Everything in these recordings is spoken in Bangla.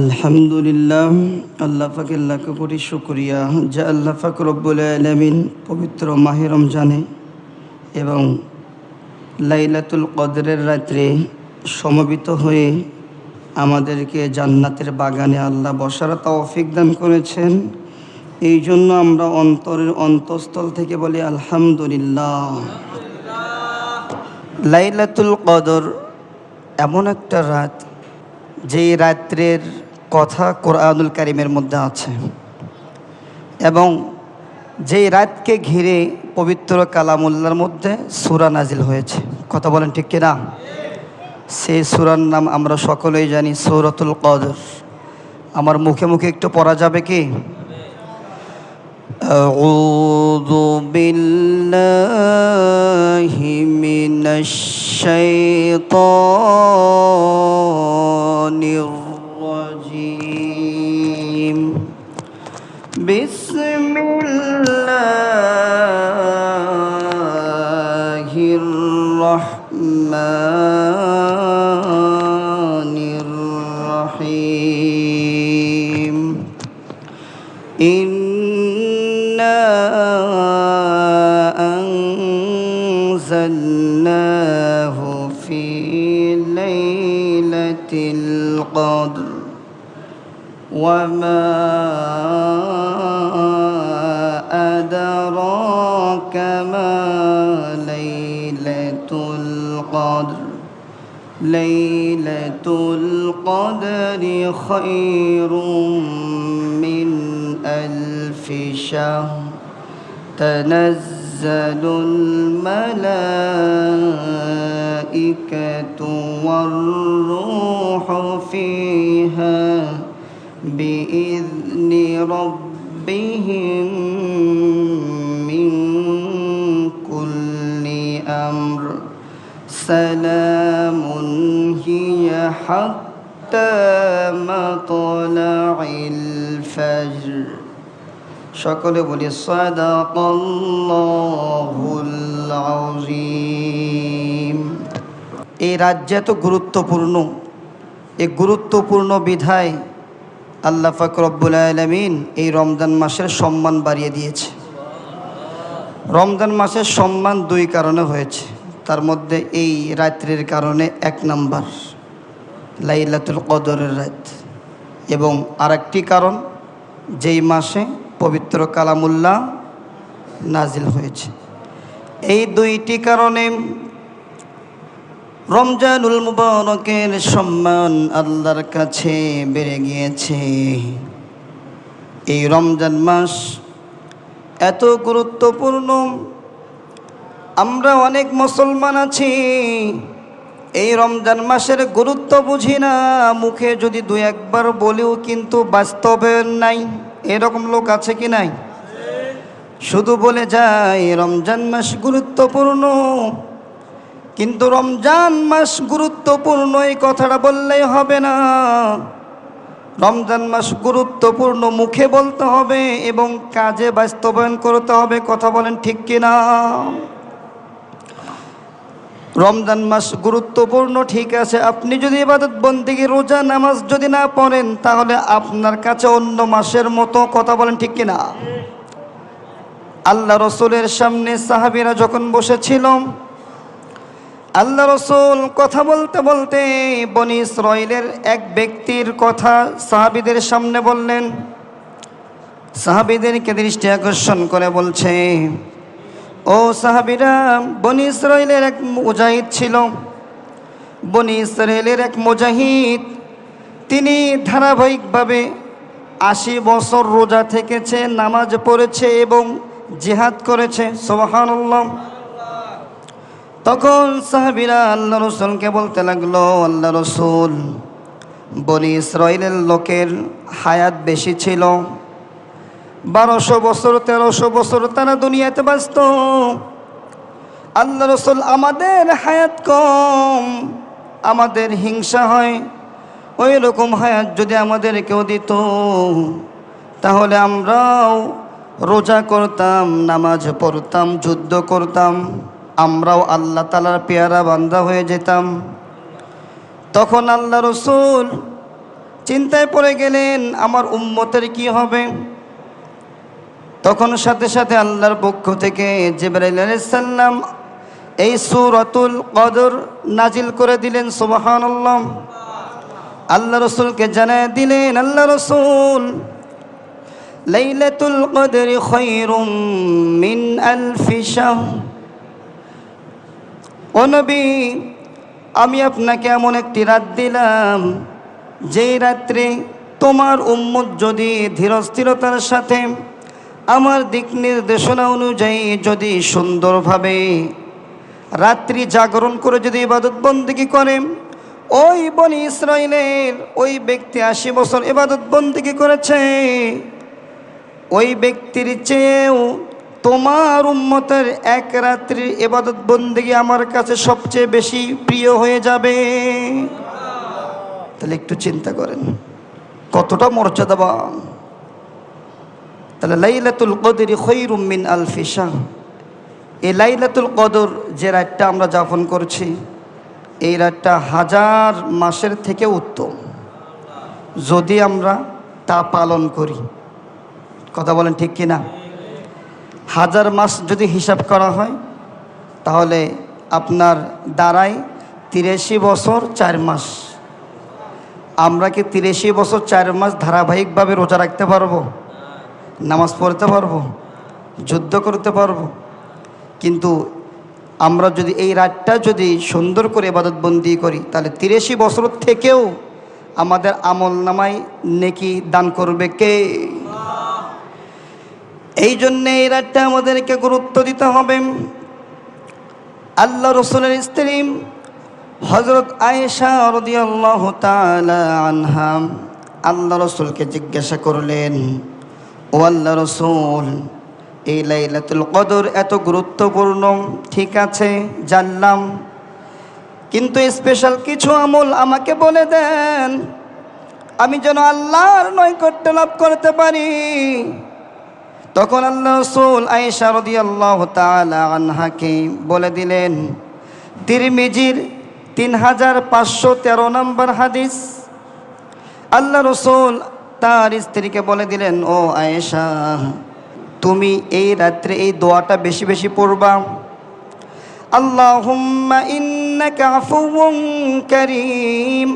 আলহামদুলিল্লাহ, আল্লাহ পাকের লাখ কোটি শুকরিয়া যে আল্লাহ পাক রব্বুল আলামিন পবিত্র মাহে রমজানে এবং লাইলাতুল কদরের রাত্রে সমবেত হয়ে আমাদেরকে জান্নাতের বাগানে আল্লাহ বসার তৌফিক দান করেছেন। এই জন্য আমরা অন্তরের অন্তঃস্থল থেকে বলি আলহামদুলিল্লাহ। লাইলাতুল কদর এমন একটা রাত যেই রাত্রের কথা কোরআনুল কারীমের মধ্যে আছে এবং যেই রাতকে ঘিরে পবিত্র কালামুল্লাহর মধ্যে সূরা নাজিল হয়েছে। কথা বলেন ঠিক কিনা? সেই সূরার নাম আমরা সকলেই জানি, সূরাতুল কদর। আমার মুখে মুখে একটু পড়া যাবে কি? আউযু বিল্লাহি মিনাশ শাইতানির রাজিম। বিসমিল্লাহির রহমানির রহিম। ইন্না আনজালনাহু ফি লাইলাতিল কদর ওয়া মা আদরাকা মা লাইলাতুল কদর। লাইলাতুল কদরি খায়রুম মিন আলফি শাহর। তানাজ্জালুল মালাইকাতু ওয়ার রূহু ফিহা বিইذনি রাব্বিহিম মিন কুল্লি আমর। সালামুন হিয়া হাত্তা মাতলাইল ফজর। সকলে বলি সাদাকাল্লাহুল আযীম। এই রাজ্য এত গুরুত্বপূর্ণ, এই গুরুত্বপূর্ণ বিধায় আল্লাহ পাক রব্বুল আলামিন এই রমজান মাসের সম্মান বাড়িয়ে দিয়েছে। রমজান মাসের সম্মান দুই কারণে হয়েছে, তার মধ্যে এই রাত্রির কারণে এক নাম্বার লাইলাতুল কদরের রাত, এবং আরেকটি কারণ যেই মাসে পবিত্র কালামুল্লাহ নাজিল হয়েছে। এই দুইটি কারণে রমজানুল মুবারকের সম্মান আল্লাহর কাছে বেড়ে গিয়েছে। এই রমজান মাস এত গুরুত্বপূর্ণ। আমরা অনেক মুসলমান আছি, এই রমজান মাসের গুরুত্ব বুঝি না, মুখে যদি দুই একবার বলেও কিন্তু বাস্তবে নাই। এরকম লোক আছে কি নাই? শুধু বলে যায় রমজান মাস গুরুত্বপূর্ণ, কিন্তু রমজান মাস গুরুত্বপূর্ণ এই কথাটা বললেই হবে না। রমজান মাস গুরুত্বপূর্ণ মুখে বলতে হবে এবং কাজে বাস্তবায়ন করতে হবে। কথা বলেন ঠিক কিনা? রমজান মাস গুরুত্বপূর্ণ ঠিক আছে, আপনি যদি ইবাদত বন্দেগী রোজা নামাজ যদি না পড়েন তাহলে আপনার কাছে অন্য মাসের মতো। কথা বলেন ঠিক কিনা? আল্লাহ রসুলের সামনে সাহাবীরা যখন বসেছিল, আল্লাহ রসুল কথা বলতে বলতে বনী ইসরাইলের এক ব্যক্তির কথা সাহাবীদের সামনে বললেন। সাহাবীদেরকে দৃষ্টি আকর্ষণ করে বলছে, ও সাহাবীরা, বনী ইসরাইলের এক মুজাহিদ ছিল। বনী ইসরাইলের এক মুজাহিদ, তিনি ধারাবাহিকভাবে 80 বছর রোজা থেকেছে, নামাজ পড়েছে এবং জিহাদ করেছে। সুবহানাল্লাহ। তখন সাহাবীরা আল্লাহ রসুলকে বলতে লাগলো, আল্লাহ রসুল, বনী ইসরাইলের লোকের হায়াত বেশি ছিল, 1200 বছর 1300 বছর তারা দুনিয়াতে বাঁচত। আল্লাহ রসুল, আমাদের হায়াত কম, আমাদের হিংসা হয়, ওই রকম হায়াত যদি আমাদের কেউ দিত তাহলে আমরাও রোজা করতাম, নামাজ পড়তাম, যুদ্ধ করতাম, আমরাও আল্লাহ তাআলার পেয়ারা বান্দা হয়ে যেতাম। তখন আল্লাহ রসুল চিন্তায় পড়ে গেলেন আমার উম্মতের কি হবে। তখন সাথে সাথে আল্লাহর পক্ষ থেকে জিবরাইল আলাইহিস সালাম এই সূরাতুল কদর নাজিল করে দিলেন। সুবহানাল্লাহ। আল্লাহ রাসূলকে জানায় দিলেন, আল্লাহ রাসূল লাইলাতুল কদরি খায়রুম মিন আলফি শাহর। ও নবী, আমি আপনাকে এমন একটি রাত দিলাম যেই রাত্রে তোমার উম্মত যদি ধীরস্থিরতার সাথে আমার দিক নির্দেশনা অনুযায়ী যদি সুন্দরভাবে রাত্রি জাগরণ করে যদি ইবাদত বন্দেগী করে, ওই বনি ইসরাইলের ওই ব্যক্তি 80 বছর ইবাদত বন্দেগী করেছে, ওই ব্যক্তির চেয়েও তোমার উম্মতের এক রাত্রির ইবাদত বন্দেগী আমার কাছে সবচেয়ে বেশি প্রিয় হয়ে যাবে। তাহলে একটু চিন্তা করেন কতটা মর্যাদাবান। তাহলে লাইলাতুল কদরি খায়রুম মিন আলফি শাহর। এই লাইলাতুল কদর যে রাতটা আমরা যাপন করছি, এই রাতটা 1000 মাসের থেকে উত্তম যদি আমরা তা পালন করি। কথা বলেন ঠিক কিনা? 1000 মাস যদি হিসাব করা হয় তাহলে আপনার দাঁড়ায় 83 বছর 4 মাস। আমরা কি 83 বছর 4 মাস ধারাবাহিকভাবে রোজা রাখতে পারবো? নামাজ পড়তে পারবো? যুদ্ধ করতে পারবো? কিন্তু আমরা যদি এই রাতটা যদি সুন্দর করে ইবাদতবন্দি করি তাহলে 83 বছর থেকেও আমাদের আমল নামায় নেকি দান করবে কে? এই জন্যে এই রাতটা আমাদেরকে গুরুত্ব দিতে হবে। আল্লাহ রাসূলের স্ত্রী হযরত আয়েশা রাদিয়াল্লাহু তাআলা আনহা আল্লাহ রাসূলকে জিজ্ঞাসা করলেন, ও আল্লাহ রাসূল, এই লাইলাতুল কদর এত গুরুত্বপূর্ণ, ঠিক আছে জানলাম, কিন্তু স্পেশাল কিছু আমল আমাকে বলে দেন আমি যেন আল্লাহর নৈকট্য লাভ করতে পারি। তখন আল্লাহ রাসূল আয়েশা রাদিয়াল্লাহু তাআলা আনহাকে বলে দিলেন তিরমিজির 3513 নম্বর হাদিস। আল্লাহ রাসূল তার স্ত্রীকে বলে দিলেন, ও আয়েশা, তুমি এই রাত্রে এই দোয়াটা বেশি বেশি পড়বা। আল্লাহুম্মা ইন্নাকা আফুউন কারীম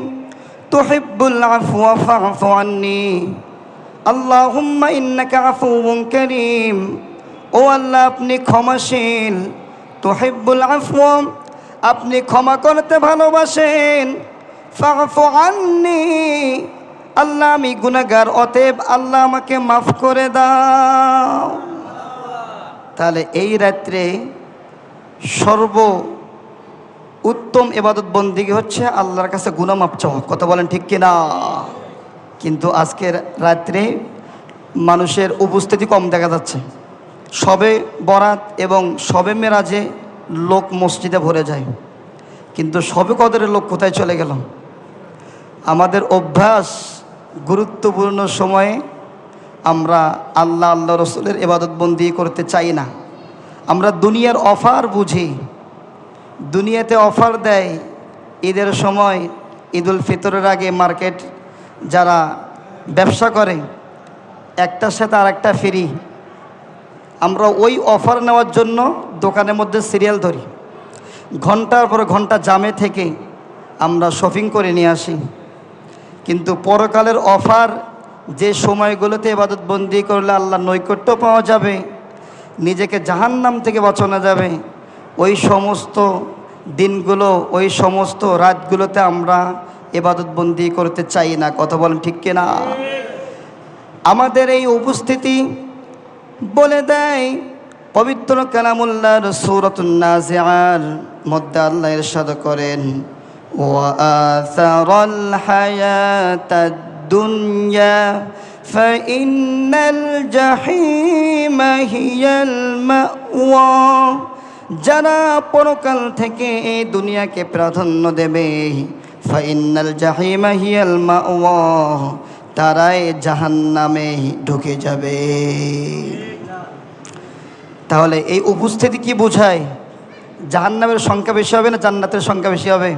তুহিব্বুল আফওয়া ফা'ফু আন্নী। আল্লাহুম্মা ইন্নাকা আফুউন কারীম, ও আল্লাহ আপনি ক্ষমাশীল, তুহিব্বুল আফওয়া আপনি ক্ষমা করতে ভালোবাসেন, ফা'ফু আন্নী আল্লাহ আমি গুনাহগার, অতএব আল্লাহ আমাকে মাফ করে দাও। তাহলে এই রাত্রে সর্ব উত্তম ইবাদত বন্দেগী হচ্ছে আল্লাহর কাছে গুনাহ মাফ চাওয়া। কথা বলেন ঠিক কিনা? কিন্তু আজকের রাত্রে মানুষের উপস্থিতি কম দেখা যাচ্ছে। সবে বরাত এবং সবে মেরাজে লোক মসজিদে ভরে যায়, কিন্তু সবে কদরের লোক কোথায় চলে গেল? আমাদের অভ্যাস গুরুত্বপূর্ণ সময়ে আমরা আল্লাহ রসুলের ইবাদত বন্দি করতে চাই না। আমরা দুনিয়ার অফার বুঝি, দুনিয়াতে অফার দেয় ঈদের সময়, ঈদুল ফিতরের আগে মার্কেট যারা ব্যবসা করে একটার সাথে আর একটা ফ্রি। আমরা ওই অফার নেওয়ার জন্য দোকানের মধ্যে সিরিয়াল ধরি, ঘন্টার পর ঘন্টা জামে থেকে আমরা শপিং করে নিয়ে আসি। কিন্তু পরকালের অফার যে সময়গুলোতে ইবাদত বন্দি করলে আল্লাহর নৈকট্য পাওয়া যাবে, নিজেকে জাহান্নাম থেকে বাঁচানো যাবে, ওই সমস্ত দিনগুলো ওই সমস্ত রাতগুলোতে আমরা ইবাদত বন্দি করতে চাই না। কথা বলেন ঠিক কিনা? আমাদের এই উপস্থিতি বলে দেয় পবিত্র কালামুল্লাহর সূরাতুন নাজিআর মধ্যে আল্লাহ ইরশাদ করেন, ওয়া আসারাল হায়াতাদ দুনিয়া ফাইন্নাল জাহিমা হিয়াল মাওয়া। যারা পরকাল থেকে এই দুনিয়াকে প্রাধান্য দেবে, ফাইন্নাল জাহিমা হিয়াল মাওয়া, তারাই জাহান্নামে ঢুকে যাবে। তাহলে এই উপস্থিতি কি বোঝায়? জাহান্নামের সংখ্যা বেশি হবে না জান্নাতের সংখ্যা বেশি হবে?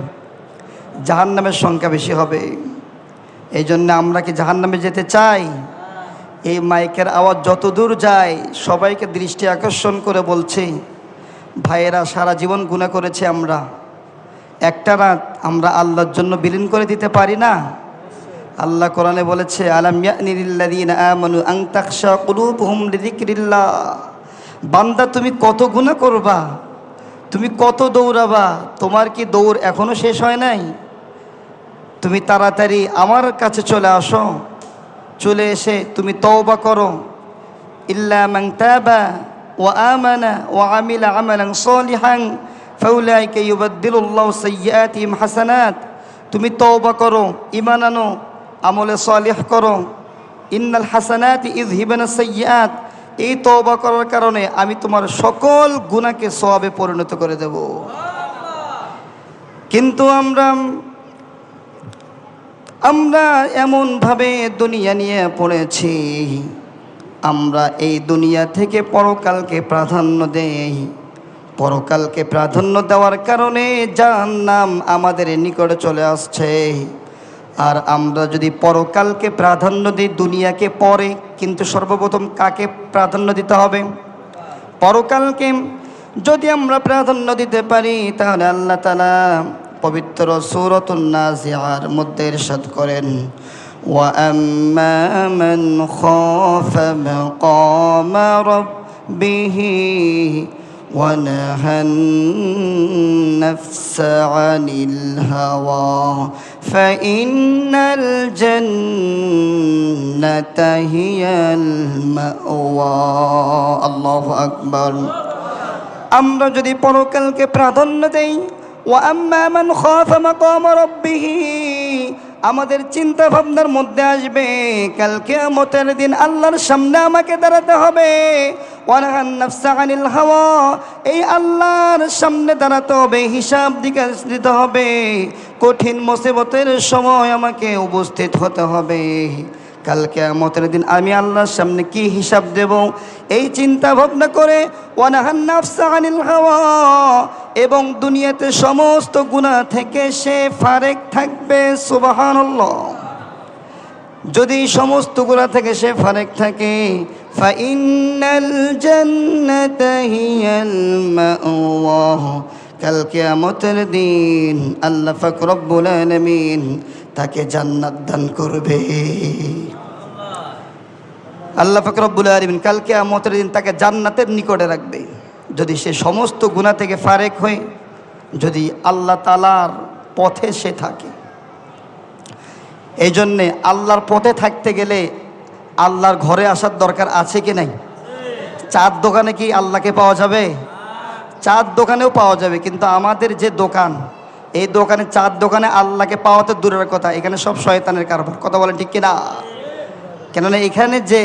জাহান্নামের সংখ্যা বেশি হবে। এই জন্য আমরা কি জাহান্নামে যেতে চাই? এই মাইকের আওয়াজ যত দূর যায় সবাইকে দৃষ্টি আকর্ষণ করে বলছি, ভাইয়েরা সারা জীবন গুনাহ করেছি আমরা, একটা রাত আমরা আল্লাহর জন্য বিলীন করে দিতে পারি না? আল্লাহ কোরআনে বলেছে, আলাম ইয়ানি লিল্লাযিনা আমানু আন তাখশা কুলুবুহুম লিযিকরিল্লাহ। বান্দা তুমি কত গুনাহ করবা, তুমি কত দৌড়াবা, তোমার কি দৌড় এখনো শেষ হয় নাই? তুমি তাড়াতাড়ি আমার কাছে চলে আসো, চলে এসে তুমি তওবা করো। ইল্লা মান তাবা ওয়া আমানা ওয়া আমিলা আমালান সালিহান ফাউলাইকা ইউবাদদিলুল্লাহু সাইয়্যাতিহিম হাসানাত। তুমি তওবা করো, ঈমান আনো, আমলে সালিহ করো। ইন্নাল হাসানাতি ইযহিবানাস সাইয়্যাত। এই তওবা করার কারণে আমি তোমার সকল গুনাহকে সওয়াবে পরিণত করে দেব। কিন্তু আমরা এমনভাবে দুনিয়া নিয়ে পড়েছি, আমরা এই দুনিয়া থেকে পরকালকে প্রাধান্য দেই। পরকালকে প্রাধান্য দেওয়ার কারণে জাহান্নাম আমাদের নিকটে চলে আসছে। আর আমরা যদি পরকালকে প্রাধান্য দিই দুনিয়াকে পরে, কিন্তু সর্বপ্রথম কাকে প্রাধান্য দিতে হবে? পরকালকে। যদি আমরা প্রাধান্য দিতে পারি তাহলে আল্লাহ তাআলা পবিত্র সূরাতুন নাজিআর মধ্যে ইরশাদ করেন, ওয়া আম্মা মান খাফা মাকামা রাব্বিহি ওয়া নাহান নাফসা আনিল হাওয়া ফাইন্নাল জান্নাতা হিয়াল মাওয়া। আল্লাহু আকবার। আমরা যদি পরকালকে প্রাধান্য দেই, ওয়া আম্মা মান খাফা মাকাম রাব্বিহি, আমাদের চিন্তা ভাবনার মধ্যে আসবে কাল কিয়ামতের দিন আল্লাহর সামনে আমাকে দাঁড়াতে হবে। ওয়া নাহান নাফসা আনিল হাওয়া, এই আল্লাহর সামনে দাঁড়াতে হবে, হিসাব নিকাশ দিতে হবে, কঠিন মুসিবতের সময় আমাকে উপস্থিত হতে হবে। কাল কিয়ামতের দিন আমি আল্লাহর সামনে কি হিসাব দেব, এই চিন্তা ভাবনা করে ওয়া নাহান নাফসা আনিল হাওয়া, এবং দুনিয়াতে সমস্ত গুনাহ থেকে সে ফারেক থাকবে। সুবহানাল্লাহ। যদি সমস্ত গুনাহ থেকে সে ফারেক থাকে, ফাইন্নাল জান্নাতা হিয়াল মাওয়া, কাল কিয়ামতের দিন আল্লাহ পাক রব্বুল আলামিন তাকে জান্নাত দান করবে। আল্লাহ পাক রব্বুল আলামিন কাল কিয়ামতের দিন তাকে জান্নাতের নিকটে রাখবে, যদি সে সমস্ত গুনাহ থেকে ফারেক হয়ে যদি আল্লাহ তাআলার পথে সে থাকে। এই জন্যে আল্লাহর পথে থাকতে গেলে আল্লাহর ঘরে আসার দরকার আছে কি নাই? চার দোকানে কি আল্লাহকে পাওয়া যাবে? চার দোকানেও পাওয়া যাবে, কিন্তু আমাদের যে দোকান, এই দোকানে চার দোকানে আল্লাহকে পাওয়া তো দূরের কথা, এখানে সব শয়তানের কারবার। কথা বলেন ঠিক কিনা? কেননা এখানে যে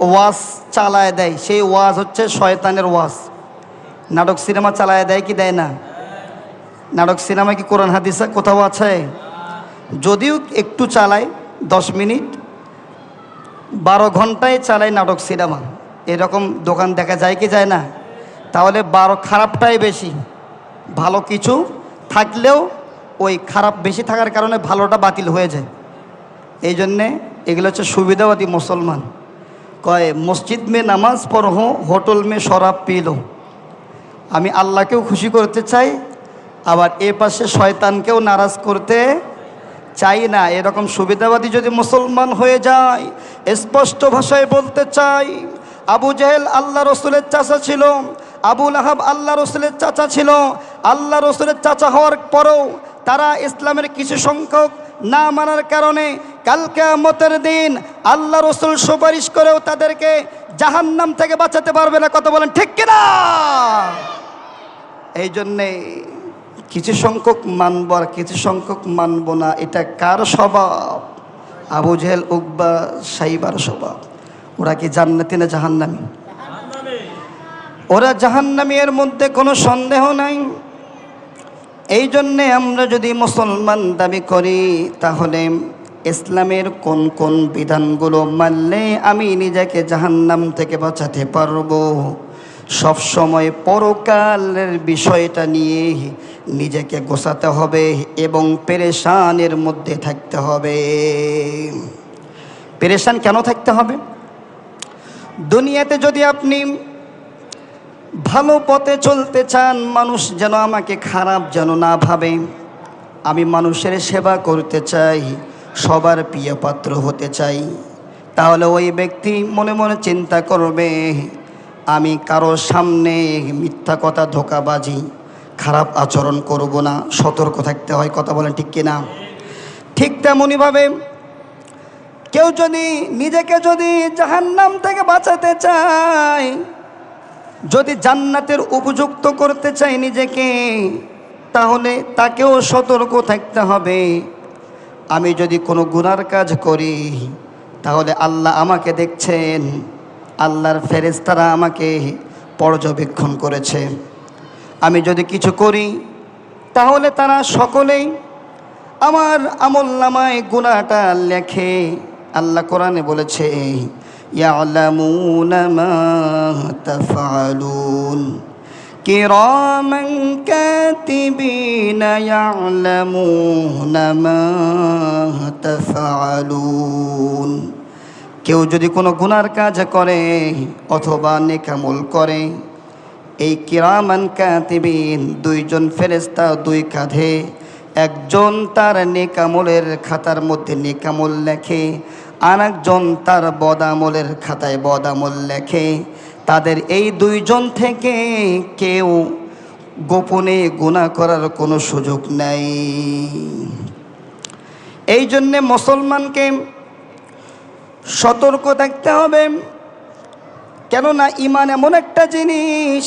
ওয়াজ চালায় দেয় সেই ওয়াজ হচ্ছে শয়তানের ওয়াজ। নাটক সিনেমা চালায় দেয় কি দেয় না? নাটক সিনেমা কি কোরআন হাদিসে কোথাও আছে? যদিও একটু চালায় 10 মিনিট, 12 ঘন্টায় চালায় নাটক সিনেমা, এরকম দোকান দেখা যায় কি যায় না? তাহলে 12 খারাপটাই বেশি, ভালো কিছু থাকলেও ওই খারাপ বেশি থাকার কারণে ভালোটা বাতিল হয়ে যায়। এই জন্যে এগুলো হচ্ছে সুবিধাবাদী মুসলমান। কয় মসজিদ মে নামাজ পড়ো, হোটেল মে শরাব পি লো। আমি আল্লাহকেও খুশি করতে চাই, আবার এ পাশে শয়তানকেও নারাজ করতে চাই না। এরকম সুবিধাবাদী যদি মুসলমান হয়ে যায়, স্পষ্ট ভাষায় বলতে চাই, আবু জেহেল আল্লাহ রসুলের চাচা ছিল, আবু লাহাব আল্লাহ রসুলের চাচা ছিল। আল্লাহ রসুলের চাচা হওয়ার পরেও তারা ইসলামের কিছু সংখ্যক না মানার কারণে কাল কিয়ামতের দিন আল্লাহ রসুল সুপারিশ করেও তাদেরকে জাহান্নাম থেকে বাঁচাতে পারবে না। কথা বলেন ঠিক কিনা? এই জন্যে কিছু সংখ্যক মানব আর কিছু সংখ্যক মানব না, এটা কার স্বভাব? আবু জেহেল, উকবা, সাইবার স্বভাব। ওরা কি জান্নাতি না জাহান্নামী? ওরা জাহান্নামী, এর মধ্যে কোনো সন্দেহ নাই। এই জন্যে আমরা যদি মুসলমান দাবি করি, তাহলে ইসলামের কোন কোন বিধানগুলো মানলে আমি নিজেকে জাহান্নাম থেকে বাঁচাতে পারবো, সব সময় পরকালের বিষয়টা নিয়ে নিজেকে গোছাতে হবে এবং পেরেশানের মধ্যে থাকতে হবে। পেরেশান কেন থাকতে হবে? দুনিয়াতে যদি আপনি ভালো পথে চলতে চান, মানুষ যেন আমাকে খারাপ যেন না ভাবে, আমি মানুষের সেবা করতে চাই, সবার প্রিয় পাত্র হতে চাই, তাহলে ওই ব্যক্তি মনে মনে চিন্তা করবে আমি কারো সামনে মিথ্যা কথা, ধোঁকাবাজি, খারাপ আচরণ করব না। সতর্ক থাকতে হয়। কথা বলেন ঠিক কিনা? ঠিক তেমনইভাবে কেউ যদি নিজেকে যদি জাহান্নাম থেকে বাঁচাতে চায়, যদি জান্নাতের উপযুক্ত করতে চায় নিজেকে, তাহলে তাকেও সতর্ক থাকতে হবে। আমি যদি কোনো গুনার কাজ করি, তাহলে আল্লাহ আমাকে দেখছেন, আল্লাহর ফেরেশতারা আমাকে পর্যবেক্ষণ করেছে। আমি যদি কিছু করি, তাহলে তারা সকলেই আমার আমলনামায় গুনাহটা লেখে। আল্লাহ কোরআনে বলেছে, ইয়ালামুনা মা তাফআলুন কিরামান কাতিবিনা ইয়ালামুনা মা তাফআলুন। কেউ যদি কোনো গুনার কাজ করে অথবা নেক আমল করে, এই কিরামান কাতিবিন, দুইজন ফেরেশতা দুই কাঁধে, একজন তার নেক আমলের খাতার মধ্যে নেক আমল লেখে, আর একজন তার বদ আমলের খাতায় বদ আমল লেখে। তাদের এই দুইজন থেকে কেউ গোপনে গুনাহ করার কোনো সুযোগ নাই। এই জন্যে মুসলমানকে সতর্ক থাকতে হবে। কেননা ঈমান এমন একটা জিনিস,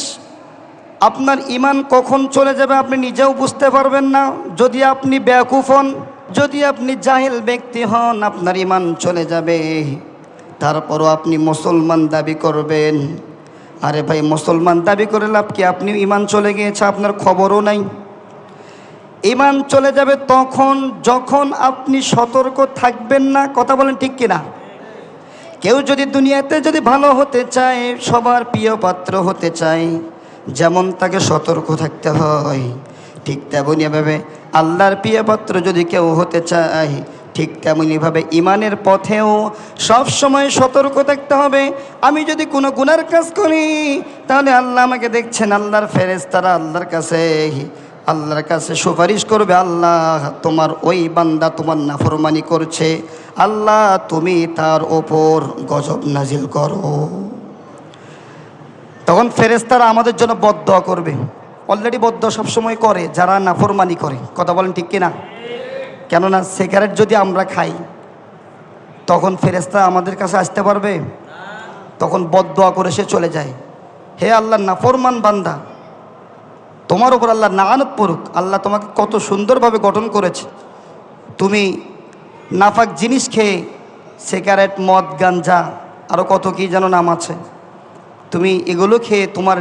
আপনার ঈমান কখন চলে যাবে আপনি নিজেও বুঝতে পারবেন না। যদি আপনি বেয়াকুফ হন, যদি আপনি জাহেল ব্যক্তি হন, আপনার ঈমান চলে যাবে। তারপরও আপনি মুসলমান দাবি করবেন। আরে ভাই, মুসলমান দাবি করে লাভ কি? আপনি ঈমান চলে গিয়েছে, আপনার খবরও নাই। ঈমান চলে যাবে তখন যখন আপনি সতর্ক থাকবেন না। কথা বলেন ঠিক কিনা? কেউ যদি দুনিয়াতে যদি ভালো হতে চায়, সবার প্রিয় পাত্র হতে চায়, যেমন তাকে সতর্ক থাকতে হয়, ঠিক তেমনইভাবে আল্লাহর প্রিয় পাত্র যদি কেউ হতে চায়, ঠিক তেমনইভাবে ঈমানের পথেও সব সময় সতর্ক থাকতে হবে। আমি যদি কোনো গুনার কাজ করি, তাহলে আল্লাহ আমাকে দেখছেন, আল্লাহর ফেরেশতারা আল্লাহর কাছে সুপারিশ করবে, আল্লাহ তোমার ওই বান্দা তোমার নাফরমানি করছে, আল্লাহ তুমি তার ওপর গজব নাজিল করো। তখন ফেরেশতারা আমাদের জন্য বদদোয়া করবে। অলরেডি বদদোয়া সবসময় করে যারা নাফরমানি করে। কথা বলেন ঠিক কিনা? কেননা সিগারেট যদি আমরা খাই, তখন ফেরেশতা আমাদের কাছে আসতে পারবে? তখন বদদোয়া করে সে চলে যায়, হে আল্লাহ নাফরমান বান্দা, তোমার উপর আল্লাহ লানত পড়ুক, আল্লাহ তোমাকে কত সুন্দরভাবে গঠন করেছে, তুমি নাফাক জিনিস খেয়ে, সিগারেট, মদ, গাঞ্জা, আরও কত কী যেন নাম আছে, তুমি এগুলো খেয়ে তোমার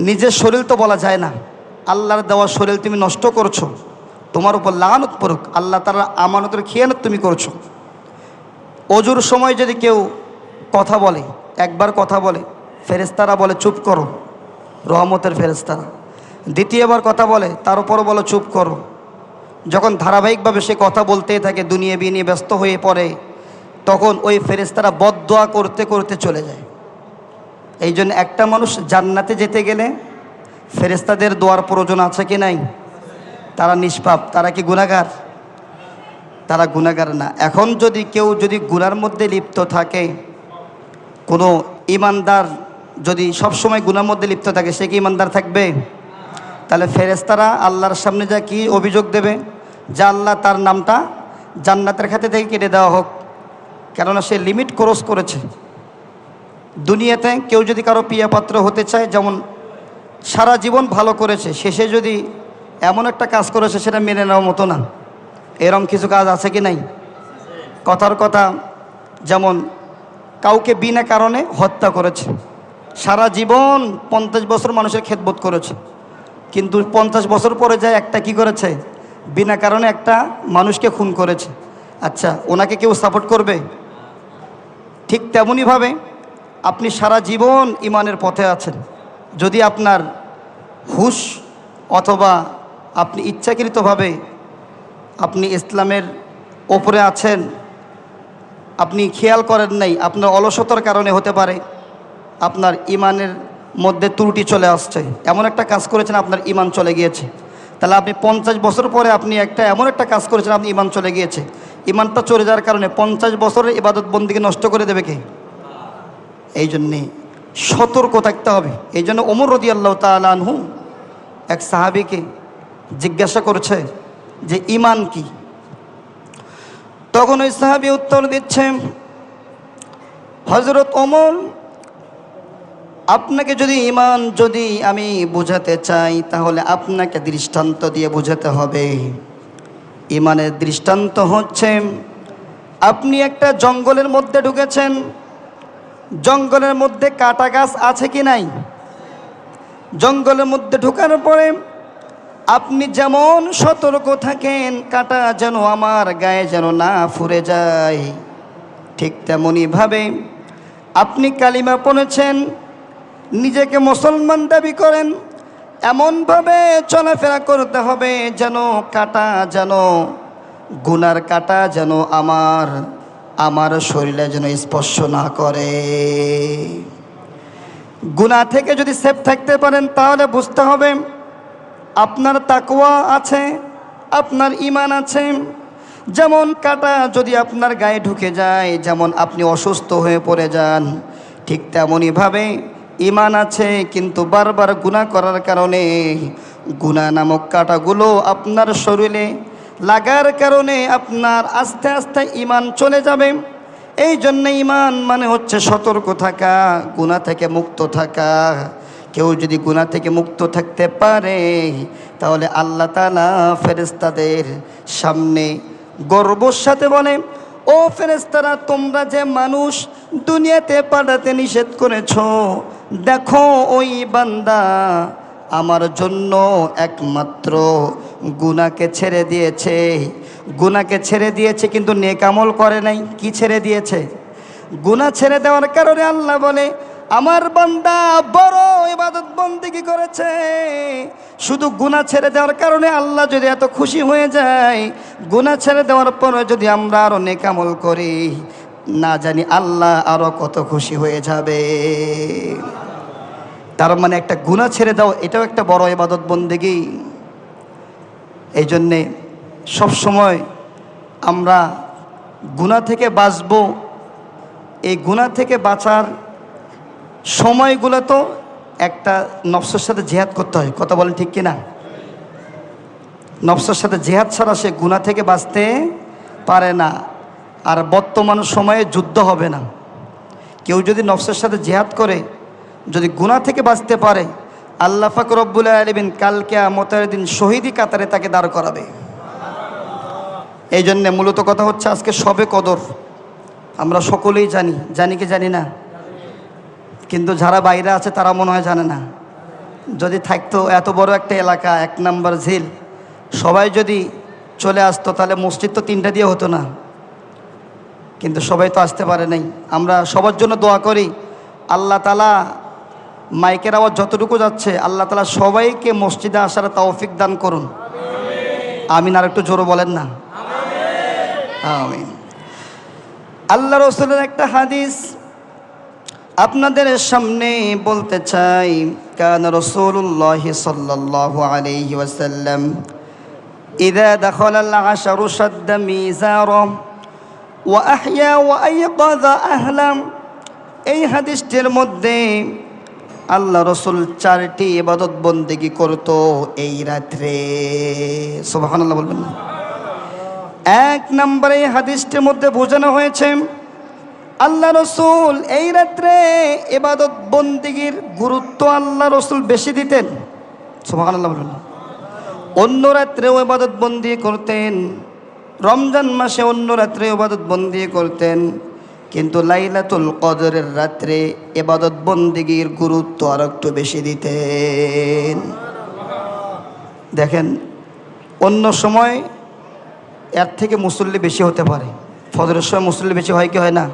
নিজের শরীর তো বলা যায় না, আল্লাহর দেওয়া শরীর তুমি নষ্ট করছো, তোমার উপর লানত পড়ুক, আল্লাহ তাআলা আমানতের খিয়ানত তুমি করছো। অজুর সময় যদি কেউ কথা বলে, একবার কথা বলে, ফেরেশতারা বলে চুপ করো, রহমতের ফেরেশতারা। দ্বিতীয়বার কথা বলে, তার উপরও বলো চুপ করো। যখন ধারাবাহিকভাবে সে কথা বলতেই থাকে, দুনিয়াবি নিয়ে ব্যস্ত হয়ে পড়ে, তখন ওই ফেরেশতারা বদদোয়া করতে করতে চলে যায়। এই জন্য একটা মানুষ জান্নাতে যেতে গেলে ফেরেশতাদের দোয়ার প্রয়োজন আছে কি নাই? তারা নিষ্পাপ, তারা কি গুনাহগার? তারা গুনাহগার না। এখন যদি কেউ যদি গুনার মধ্যে লিপ্ত থাকে, কোনো ঈমানদার যদি সবসময় গুনার মধ্যে লিপ্ত থাকে, সে কি ঈমানদার থাকবে? তাহলে ফেরেশতারা আল্লাহর সামনে যা কি অভিযোগ দেবে, যা আল্লাহ তার নামটা জান্নাতের খাতে থেকে কেটে দেওয়া হোক, কেননা সে লিমিট ক্রস করেছে। দুনিয়াতে কেউ যদি কারো প্রিয়পাত্র হতে চায়, যেমন সারা জীবন ভালো করেছে, শেষে যদি এমন একটা কাজ করেছে সেটা মেনে নেওয়ার মতো না, এরম কিছু কাজ আছে কি নাই? কথার কথা, যেমন কাউকে বিনা কারণে হত্যা করেছে, সারা জীবন 50 বছর মানুষের খেদমত করেছে, কিন্তু 50 বছর পরে যায় একটা কি করেছে, বিনা কারণে একটা মানুষকে খুন করেছে। আচ্ছা, ওনাকে কেউ সাপোর্ট করবে? ঠিক তেমনইভাবে আপনি সারা জীবন ইমানের পথে আছেন, যদি আপনার হুশ অথবা আপনি ইচ্ছাকৃতভাবে আপনি ইসলামের ওপরে আছেন, আপনি খেয়াল করেন নাই, আপনার অলসতার কারণে হতে পারে আপনার ইমানের মধ্যে ত্রুটি চলে আসছে, এমন একটা কাজ করেছেন আপনার ইমান চলে গিয়েছে। তাহলে আপনি 50 বছর পরে আপনি এমন একটা কাজ করেছেন আপনি ইমান চলে গিয়েছে, ইমানটা চলে যাওয়ার কারণে 50 বছরের ইবাদত বন্দিকে নষ্ট করে দেবে কে? এই জন্যে সতর্ক থাকতে হবে। এই জন্য ওমর রাদিয়াল্লাহু তাআলা আনহু এক সাহাবীকে জিজ্ঞাসা করছে যে ইমান কি? তখন ওই সাহাবী উত্তর দিচ্ছে, হযরত ওমর, আপনাকে যদি ইমান যদি আমি বোঝাতে চাই তাহলে আপনাকে দৃষ্টান্ত দিয়ে বোঝাতে হবে। ইমানের দৃষ্টান্ত হচ্ছে, আপনি একটা জঙ্গলের মধ্যে ঢুকেছেন, জঙ্গলের মধ্যে কাটা গাছ আছে কি নাই? জঙ্গলের মধ্যে ঢোকার পরে আপনি যেমন সতর্ক থাকেন কাটা যেন আমার গায়ে যেন না ফুরে যায়, ঠিক তেমনইভাবে আপনি কালিমা পড়েছেন, নিজেকে মুসলমান দাবি করেন, এমনভাবে চলাফেরা করতে হবে যেন কাটা যেন গুনার কাটা যেন আমার শরীরে যেন স্পর্শ না করে। গুনাহ থেকে যদি সেফ থাকতে পারেন তাহলে বুঝতে হবে আপনার তাকওয়া আছে, আপনার ঈমান আছে। যেমন কাটা যদি আপনার গায়ে ঢুকে যায়, যেমন আপনি অসুস্থ হয়ে পড়ে যান, ঠিক তেমনইভাবে ঈমান আছে কিন্তু বারবার গুনাহ করার কারণে গুনাহ নামক কাটাগুলো আপনার শরীরে লাগার কারণে আপনার আস্তে আস্তে ঈমান চলে যাবে। এই জন্য ঈমান মানে হচ্ছে সতর্ক থাকা, গুনাহ থেকে মুক্ত থাকা। কেউ যদি গুনাহ থেকে মুক্ত থাকতে পারে তাহলে আল্লাহ তাআলা ফেরেশতাদের সামনে গর্বের সাথে বলে, ও ফেরেশতারা, তোমরা যে মানুষ দুনিয়াতে পাঠাতে নিষেধ করেছ, দেখো ওই বান্দা আমার জন্য একমাত্র গুনাহকে ছেড়ে দিয়েছে। গুনাহকে ছেড়ে দিয়েছে কিন্তু নেক আমল করে নাই। কি ছেড়ে দিয়েছে? গুনাহ ছেড়ে দেওয়ার কারণে আল্লাহ বলে, আমার বান্দা বড় ইবাদত বন্দেগী করেছে। শুধু গুনাহ ছেড়ে দেওয়ার কারণে আল্লাহ যদি এত খুশি হয়ে যায়, গুনাহ ছেড়ে দেওয়ার পরে যদি আমরা আরো নেক আমল করি, না জানি আল্লাহ আরো কত খুশি হয়ে যাবে। তার মানে একটা গুনাহ ছেড়ে দাও, এটাও একটা বড় ইবাদত বন্দেগী। এই জন্যে সবসময় আমরা গুনাহ থেকে বাঁচব। এই গুনাহ থেকে বাঁচার সময়গুলো তো একটা নফসের সাথে জিহাদ করতে হয়। কথা বলেন ঠিক কিনা? নফসের সাথে জিহাদ ছাড়া সে গুনাহ থেকে বাঁচতে পারে না। আর বর্তমান সময়ে যুদ্ধ হবে না। কেউ যদি নফসের সাথে জিহাদ করে যদি গুনাহ থেকে বাঁচতে পারে, আল্লাহ পাক রব্বুল আলামিন কাল কিয়ামতের দিন শহীদি কাতারে তাকে দাঁড় করাবে। এই জন্যে মূলত কথা হচ্ছে আজকে শবে কদর আমরা সকলেই জানি কি জানি না? কিন্তু যারা বাইরে আছে তারা মনে হয় জানে না। যদি থাকতো এত বড় একটা এলাকা, 1 নম্বর ঝিল, সবাই যদি চলে আসতো তাহলে মসজিদ তো 3টা দিয়ে হতো না। কিন্তু সবাই তো আসতে পারে নাই। আমরা সবার জন্য দোয়া করি, আল্লাহ তাআলা মাইকের আওয়াজ যতটুকু যাচ্ছে আল্লাহ তাআলা সবাইকে মসজিদে আসার তৌফিক দান করুন। আমিন। আর একটু জোরে বলেন না আমিন। আল্লাহ রাসূলের একটা হাদিস আপনাদের সামনে বলতে চাই। কানা রাসূলুল্লাহ সাল্লাল্লাহু আলাইহি ওয়াসাল্লাম ইযা দাখালাল আশরু শাদ্দা মিজারা ওয়া আহইয়া ওয়া আইকাযা আহলাম। এই হাদিসটির মধ্যে আল্লাহ রাসূল 4টি ইবাদত বন্দেগী করত এই রাত্রে। সুবহানাল্লাহ বলবেন না? 1 নম্বরে হাদিসটির মধ্যে বোঝানো হয়েছে আল্লাহ রসুল এই রাত্রে ইবাদত বন্দেগীর গুরুত্ব আল্লাহ রসুল বেশি দিতেন। সুবহানাল্লাহ বলবেন না? অন্য রাত্রেও ইবাদত বন্দি করতেন, রমজান মাসে অন্য রাত্রে ইবাদত বন্দি করতেন, কিন্তু লাইলাতুল কদরের রাত্রে ইবাদত বন্দেগীর গুরুত্ব আর একটু বেশি দিতেন। দেখেন, অন্য সময় এর থেকে মুসল্লি বেশি হতে পারে। ফজরের সময় মুসল্লি বেশি হয় কি হয় না?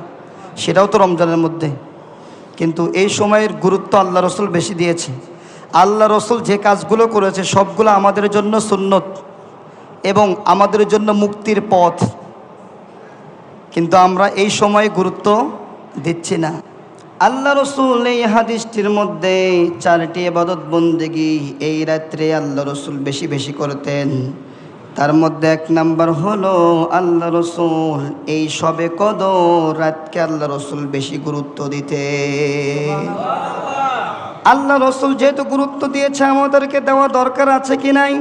সেটাও তো রমজানের মধ্যে। কিন্তু এই সময়ের গুরুত্ব আল্লাহ রসুল বেশি দিয়েছে। আল্লাহ রসুল যে কাজগুলো করেছে সবগুলো আমাদের জন্য সুন্নত এবং আমাদের জন্য মুক্তির পথ, কিন্তু আমরা এই সময়ে গুরুত্ব দিচ্ছি না। আল্লাহ রসুল এই হাদিসটির মধ্যে 4টি ইবাদত বন্দেগী এই রাত্রে আল্লাহ রসুল বেশি বেশি করতেন। তার মধ্যে 1 নাম্বার হলো আল্লাহ রসুল এই শবে কদর রাতকে আল্লাহ রসুল বেশি গুরুত্ব দিতে। আল্লাহ রসুল যেহেতু গুরুত্ব দিয়েছে, আমাদেরকে দেওয়া দরকার আছে কি নাই?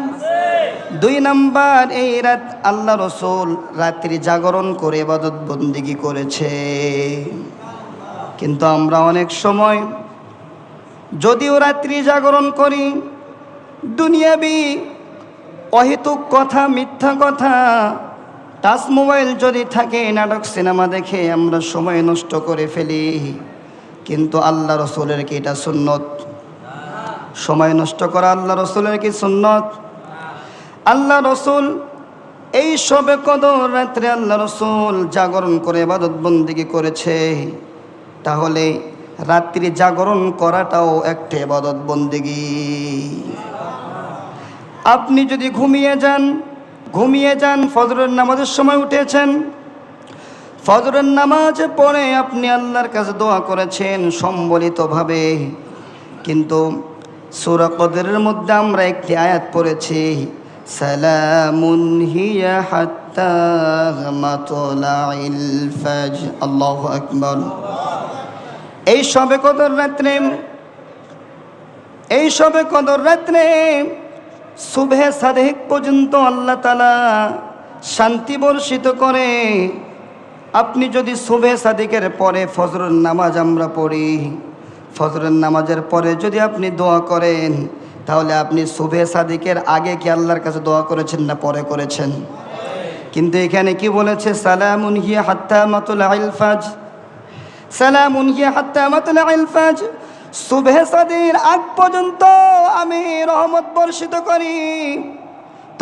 2 নাম্বার, এই রাত আল্লাহ রসুল রাত্রি জাগরণ করে ইবাদত বন্দেগী করেছে। কিন্তু আমরা অনেক সময় যদিও রাত্রি জাগরণ করি, দুনিয়াবি অহেতুক কথা, মিথ্যা কথা, টাচ মোবাইল যদি থাকে, নাটক সিনেমা দেখে আমরা সময় নষ্ট করে ফেলি। কিন্তু আল্লাহ রসুলের কি এটা সুন্নত? সময় নষ্ট করা আল্লাহ রসুলের কি সুন্নত? আল্লাহ রসুল এই শবে কদর রাত্রে আল্লাহ রসুল জাগরণ করে ইবাদত বন্দেগী করেছে। তাহলে রাত্রি জাগরণ করাটাও একটা ইবাদত বন্দেগী। আপনি যদি ঘুমিয়ে যান, ফজরের নামাজের সময় উঠেছেন, ফজরের নামাজ পড়ে আপনি আল্লাহর কাছে দোয়া করেছেন সম্বলিতভাবে, কিন্তু সূরা কদরের মধ্যে আমরা একটি আয়াত পড়েছি, সালামুন হিয়া হাত্তা মাতলাইল ফাজর। আল্লাহু আকবার। এই শবে কদর রাত্রে সুবহে সাদেক পর্যন্ত আল্লাহ তাআলা শান্তি বর্ষিত করে। আপনি যদি সুবহে সাদেকের পরে ফজরের নামাজ আমরা পড়ি, ফজরের নামাজের পরে যদি আপনি দোয়া করেন, তাহলে আপনি সুবহে সাদেকের আগে কি আল্লাহর কাছে দোয়া করেছেন না পরে করেছেন? কিন্তু এখানে কি বলেছে? সালামুন হিয়া হাত্তা মাতলাইল ফাজর। সালামুন হিয়া হাত্তা মাতলাইল ফাজর, সুবহে সাদের আগ পর্যন্ত আমি রহমত বর্ষিত করি।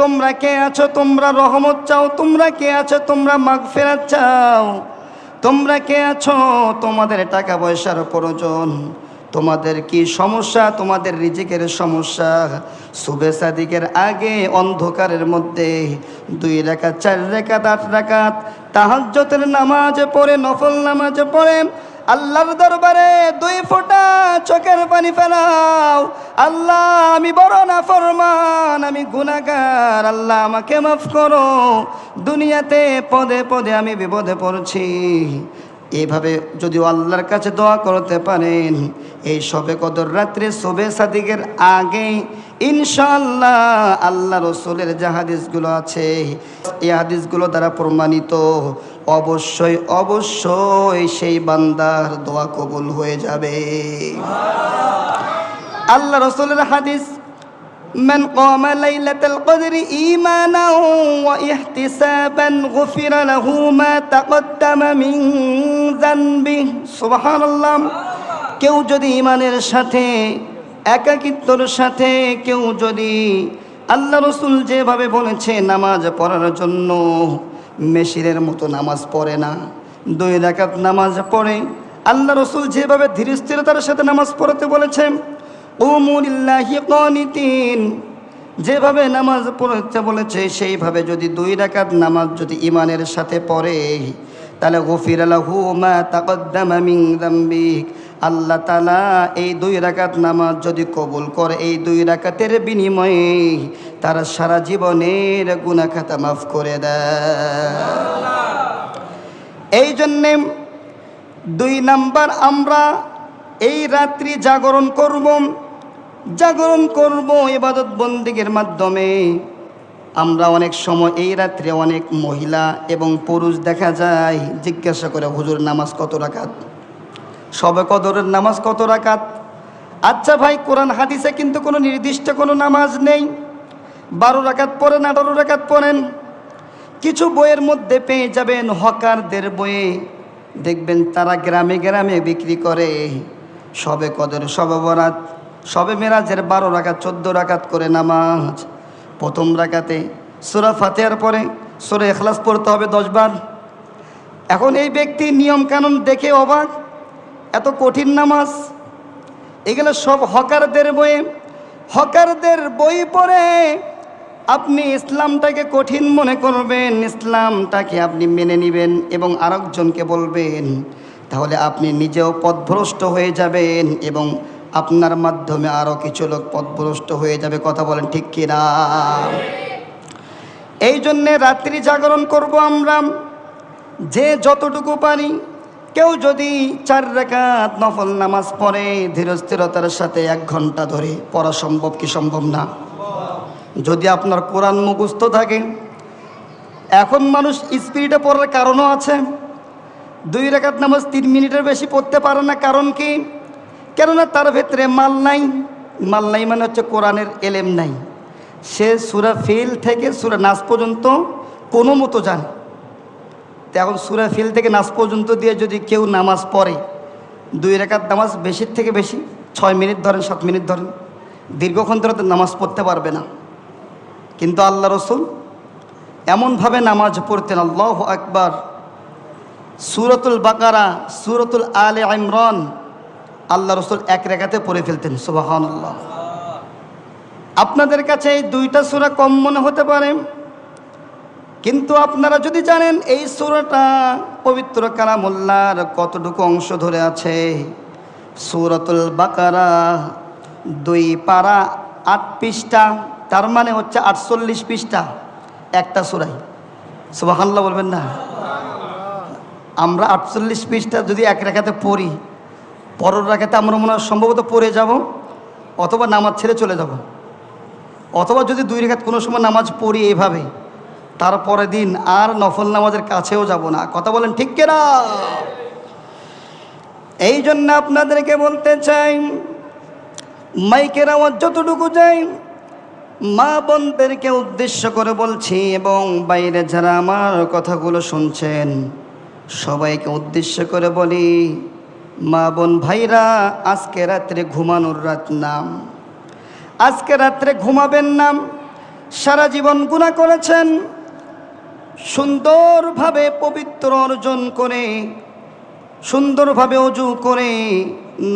তোমরা কে আছো? তোমরা রহমত চাও। তোমরা কে আছো? তোমরা মাগফিরাত চাও। তোমরা কে আছো? তোমাদের টাকা পয়সার প্রয়োজন, তোমাদের কি সমস্যা? তোমাদের রিজিকের সমস্যা। সুবহে সাদিকের আগে অন্ধকারের মধ্যে 2 রাকাত, 4 রাকাত, 8 রাকাত তাহাজ্জুদের নামাজ পড়ে, নফল নামাজ পড়ে আল্লাহর দরবারে 2 ফোঁটা চোখের পানি ফেলাও। আল্লাহ, আমি বড় নাফরমান, আমি গুনাহগার, আল্লাহ আমাকে মাফ করো। দুনিয়াতে পদে পদে আমি বিপদে পড়ছি। এইভাবে যদি আল্লাহর কাছে দোয়া করতে পারেন এই শবে কদর রাত্রে সুবহে সাদিকের আগে, ইনশাআল্লাহ আল্লাহ রসুলের যে হাদিসগুলো আছে এই হাদিসগুলো দ্বারা প্রমাণিত, অবশ্যই অবশ্যই সেই বান্দার দোয়া কবুল হয়ে যাবে। আল্লাহ রসুলের হাদিস, মান কামা লাইলাতাল কদরি ঈমানান ওয়া ইহতিসাবান গুফিরা লাহু মা তাকদ্দামা মিন যানবিহি। সুবহানাল্লাহ। কেউ যদি ঈমানের সাথে, একাকিত্বর সাথে কেউ যদি আল্লাহ রসুল যেভাবে বলেছে নামাজ পড়ার জন্য, মেশিনের মতো নামাজ পড়ে না, 2 রাকাত নামাজ পড়ে, আল্লাহ রসুল যেভাবে ধীরস্থিরতার সাথে নামাজ পড়তে বলেছেন, কুমু লিল্লাহি কানিতিন, যেভাবে নামাজ পড়তে বলেছে সেইভাবে যদি 2 রাকাত নামাজ যদি ঈমানের সাথে পড়ে, তাহলে গুফিরা লাহু মা তাকদ্দামা মিন যামবিহি, আল্লাহ তাআলা এই 2 রাকাত নামাজ যদি কবুল করে, এই 2 রাকাতের বিনিময়ে তার সারা জীবনের গুনাহ খাতা মাফ করে দেয়। এই জন্যে 2 নাম্বার, আমরা এই রাত্রি জাগরণ করব ইবাদত বন্দেগীর মাধ্যমে। আমরা অনেক সময় এই রাত্রে অনেক মহিলা এবং পুরুষ দেখা যায় জিজ্ঞাসা করে, হুজুর নামাজ কত রাকাত? শবে কদরের নামাজ কত রাকাত? আচ্ছা ভাই, কোরআন হাদিসে কিন্তু কোনো নির্দিষ্ট কোনো নামাজ নেই। 12 রাকাত পড়েন, 18 রাকাত পড়েন। কিছু বইয়ের মধ্যে পেয়ে যাবেন, হকারদের বইয়ে দেখবেন তারা গ্রামে গ্রামে বিক্রি করে শবে কদর, শবে বরাত, শবে মেরাজের 12 রাকাত, 14 রাকাত করে নামাজ। প্রথম রাকাতে সূরা ফাতিহার পরে সূরা ইখলাস পড়তে হবে 10 বার। এখন এই ব্যক্তি নিয়ম কানুন দেখে অবাক, এত কঠিন নামাজ, এগুলো সব হকারদের বই। হকারদের বই পড়ে আপনি ইসলামটাকে কঠিন মনে করবেন, ইসলামটাকে আপনি মেনে নেবেন এবং আরেকজনকে বলবেন, তাহলে আপনি নিজেও পথভ্রষ্ট হয়ে যাবেন এবং আপনার মাধ্যমে আরও কিছু লোক পথভ্রষ্ট হয়ে যাবে। কথা বলেন ঠিক কিনা? এই জন্যে রাত্রি জাগরণ করব আমরা, যে যতটুকু পারি। কেউ যদি 4 রাকাত নফল নামাজ পড়ে ধীরস্থিরতার সাথে 1 ঘন্টা ধরে পড়া সম্ভব কি সম্ভব না? যদি আপনার কোরআন মুখস্থ থাকে। এখন মানুষ স্পিডে পড়ার কারণও আছে। 2 রাকাত নামাজ 3 মিনিটের বেশি পড়তে পারে না। কারণ কি? কেননা তার ভেতরে মাল নাই। মাল নাই মানে হচ্ছে কোরআনের এলেম নাই। সে সূরা ফিল থেকে সূরা নাস পর্যন্ত কোনো মতো জানে। তো এখন সূরা ফিল থেকে নাস পর্যন্ত দিয়ে যদি কেউ নামাজ পড়ে, 2 রাকাত নামাজ বেশির থেকে বেশি 6 মিনিট ধরেন, 7 মিনিট ধরেন, দীর্ঘক্ষণ ধরে তো নামাজ পড়তে পারবে না। কিন্তু আল্লাহ রসুল এমনভাবে নামাজ পড়তেন, আল্লাহু আকবার, সূরাতুল বাকারা, সূরাতুল আলে ইমরান আল্লাহ রসুল 1 রাকাতে পড়ে ফেলতেন। সুবহানাল্লাহ। আপনাদের কাছে এই 2টা সূরা কম মনে হতে পারে, কিন্তু আপনারা যদি জানেন এই সূরাটা পবিত্র কালামুল্লাহর কতটুকু অংশ ধরে আছে। সূরাতুল বাকারা 2 পারা 8 পৃষ্ঠা, তার মানে হচ্ছে 48 পৃষ্ঠা একটা সূরাই। সুবহানাল্লাহ বলবেন না? আমরা 48 পৃষ্ঠা যদি 1 রাকাতে পড়ি, পরের রাকাতে আমরা মনে হয় সম্ভবত পড়ে যাব, অথবা নামাজ ছেড়ে চলে যাব, অথবা যদি 2 রাকাত কোনো সময় নামাজ পড়ি এইভাবে, তারপরে দিন আর নফল নামাজের কাছেও যাব না। কথা বলেন ঠিক কিনা? এই জন্য আপনাদেরকে বলতে চাই, মাইকের আওয়াজ যতটুকু যাই, মা বোনদেরকে উদ্দেশ্য করে বলছি এবং বাইরে যারা আমার কথাগুলো শুনছেন সবাইকে উদ্দেশ্য করে বলি, মা বোন ভাইরা, আজকে রাত্রে ঘুমানোর রাত নাম। আজকে রাত্রে ঘুমাবেন না। সারা জীবন গুনাহ করেছেন, সুন্দরভাবে পবিত্র অর্জন করে, সুন্দরভাবে ওযু করে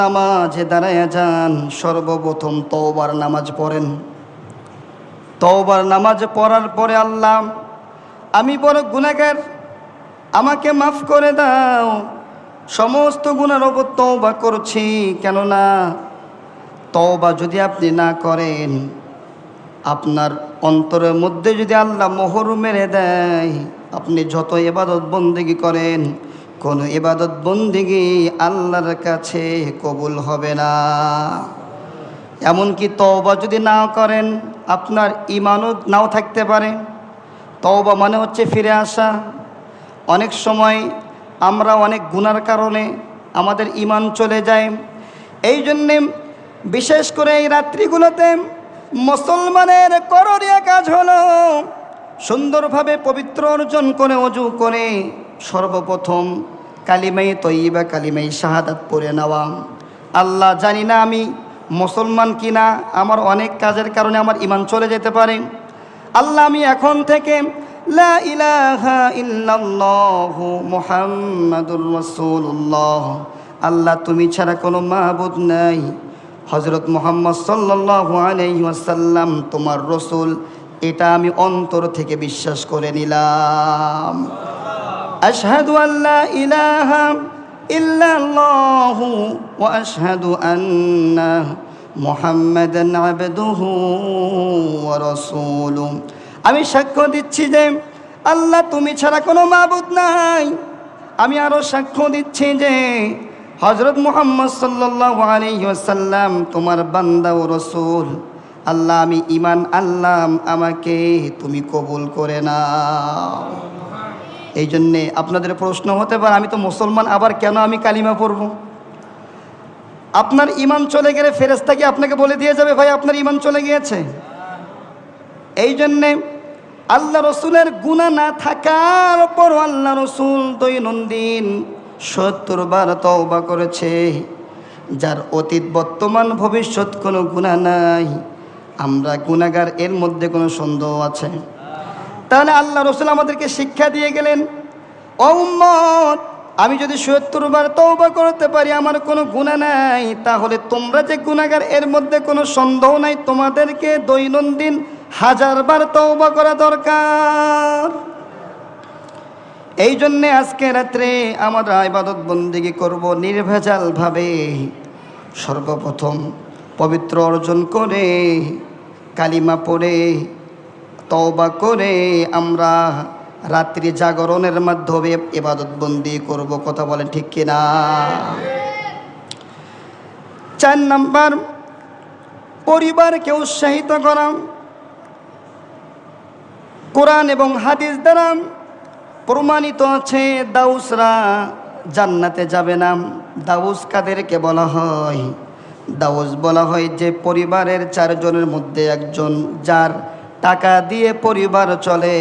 নামাজে দাঁড়ায়া যান। সর্বপ্রথম তওবার নামাজ পড়েন। তওবার নামাজ পড়ার পরে, আল্লাহ আমি বড় গুনাহগার, আমাকে মাফ করে দাও, সমস্ত গুনার ওপর তওবা করছি। কেননা তওবা যদি আপনি না করেন, আপনার অন্তরের মধ্যে যদি আল্লাহ মোহর মেরে দেয়, আপনি যত ইবাদত বন্দেগী করেন, কোনো ইবাদত বন্দেগী আল্লাহর কাছে কবুল হবে না। এমনকি তওবা যদি না করেন, আপনার ঈমানও নাও থাকতে পারে। তওবা মানে হচ্ছে ফিরে আসা। অনেক সময় আমরা অনেক গুনার কারণে আমাদের ঈমান চলে যায়। এই জন্যে বিশেষ করে এই রাত্রিগুলোতে মুসলমানের করণীয় কাজ হলো সুন্দরভাবে পবিত্র অর্জন করে ওযু করে সর্বপ্রথম কালিমায়ে তয়্যিবা, কালিমায়ে শাহাদাত পড়ে নেওয়া। আল্লাহ, জানি না আমি মুসলমান কিনা, আমার অনেক কাজের কারণে আমার ঈমান চলে যেতে পারে। আল্লাহ, আমি এখন থেকে লা ইলাহা ইল্লাল্লাহু মুহাম্মাদুর রাসূলুল্লাহ, আল্লাহ তুমি ছাড়া কোনো মাবুদ নাই, হযরত মুহাম্মদ সাল্লাল্লাহু আলাইহি ওয়াসাল্লাম তোমার রসূল, এটা আমি অন্তর থেকে বিশ্বাস করে নিলাম। আশহাদু আল্লা ইলাহা ইল্লাল্লাহু ওয়া আশহাদু আন্না মুহাম্মাদান আবদুহু ওয়া রাসূলুহু, আমি সাক্ষ্য দিচ্ছি যে আল্লাহ তুমি ছাড়া কোনো মাবুদ নাই। আমি আরও সাক্ষ্য দিচ্ছি যে হযরত মুহাম্মদ সাল্লাল্লাহু আলাইহি ওয়াসাল্লাম তোমার বান্দা ও রাসূল। আল্লাহ, আমি ঈমান আনলাম, আমাকে তুমি কবুল করে নাও। এই জন্যে আপনাদের প্রশ্ন হতে পারে, আমি তো মুসলমান, আবার কেন আমি কালিমা পড়ব? আপনার ঈমান চলে গেলে ফেরেশতা কি আপনাকে বলে দিয়ে যাবে, ভাই আপনার ঈমান চলে গিয়েছে? এই জন্যে আল্লাহ রসুলের গুনাহ না থাকার পর আল্লাহ রসুল দৈনন্দিন 70 বার তওবা করেছে। যার অতীত বর্তমান ভবিষ্যৎ কোনো গুনাহ নাই, আমরা গুনাহগার, এর মধ্যে কোনো সন্দেহ আছে? তাহলে আল্লাহ রসুল আমাদেরকে শিক্ষা দিয়ে গেলেন, ও উম্মত আমি যদি ৭০ বার তওবা করতে পারি, আমার কোনো গুনাহ নাই, তাহলে তোমরা যে গুনাহগার এর মধ্যে কোনো সন্দেহ নাই, তোমাদেরকে দৈনন্দিন 1000 বার তওবা করা দরকার। এই জন্যে আজকে রাত্রে আমরা ইবাদত বন্দেগী করব নির্ভেজালভাবে। সর্বপ্রথম পবিত্র অর্জন করে, কালিমা পড়ে, তওবা করে আমরা রাত্রি জাগরণের মাধ্যমে ইবাদত বন্দি করব। কথা বলেন ঠিক কিনা? 4 নাম্বার, পরিবারকে উৎসাহিত করা। কোরআন এবং হাদিস দ্বারা প্রমাণিত আছে দাউসরা জান্নাতে যাবে না। দাউস কাদেরকে বলা হয়? দাউস বলা হয় যে পরিবারের 4 জনের মধ্যে একজন, যার টাকা দিয়ে পরিবার চলে,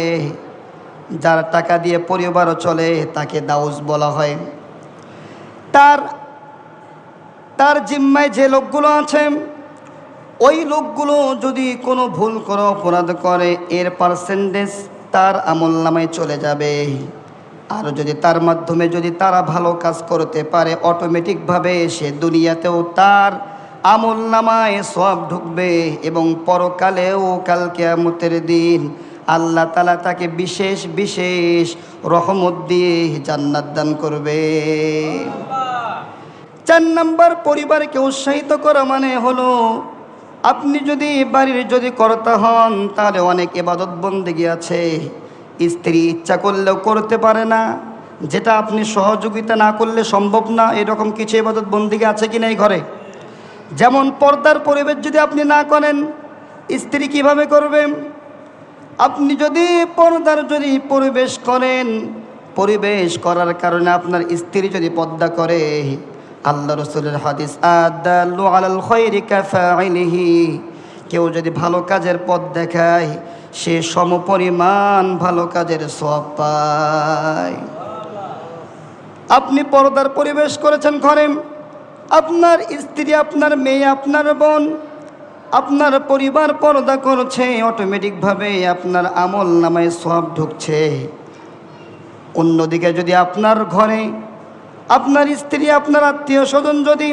যার টাকা দিয়ে পরিবার চলে তাকে দাউস বলা হয়। তার জিম্মায় যে লোকগুলো আছে, ওই লোকগুলো যদি কোনো ভুল করে, অপরাধ করে, এর পার্সেন্টেজ তার আমলনামায় চলে যাবে। আর যদি তার মাধ্যমে যদি তারা ভালো কাজ করতে পারে, অটোমেটিকভাবে সে দুনিয়াতেও তার আমলনামায় সওয়াব ঢুকবে এবং পরকালেও কাল কিয়ামতের দিন আল্লাহ তাআলা তাকে বিশেষ বিশেষ রহমত দিয়ে জান্নাত দান করবে। 4 নাম্বার, পরিবারকে উৎসাহিত করা মানে হলো, আপনি যদি বাড়ির যদি কর্তা হন, তাহলে অনেক ইবাদত বন্দেগী আছে স্ত্রী ইচ্ছা করলেও করতে পারে না, যেটা আপনি সহযোগিতা না করলে সম্ভব না। এরকম কিছু ইবাদত বন্দেগী আছে কি না এই ঘরে? যেমন পর্দার পরিবেশ যদি আপনি না করেন, স্ত্রী কিভাবে করবেন? আপনি যদি পর্দার যদি পরিবেশ করেন, পরিবেশ করার কারণে আপনার স্ত্রী যদি পর্দা করে, আল্লাহ রাসূলের হাদিস, আদাল্লু আলাল খায়রি কাফাইলিহি, কেউ যদি ভালো কাজের পথ দেখায়, সে সমপরিমাণ ভালো কাজের সওয়াব পায়। আপনি পর্দার পরিবেশ করেছেন ঘরে, আপনার স্ত্রী, আপনার মেয়ে, আপনার বোন, আপনার পরিবার পর্দা করছে, অটোমেটিকভাবে আপনার আমল নামায় সওয়াব ঢুকছে। অন্যদিকে যদি আপনার ঘরে আপনার স্ত্রী, আপনার আত্মীয় স্বজন যদি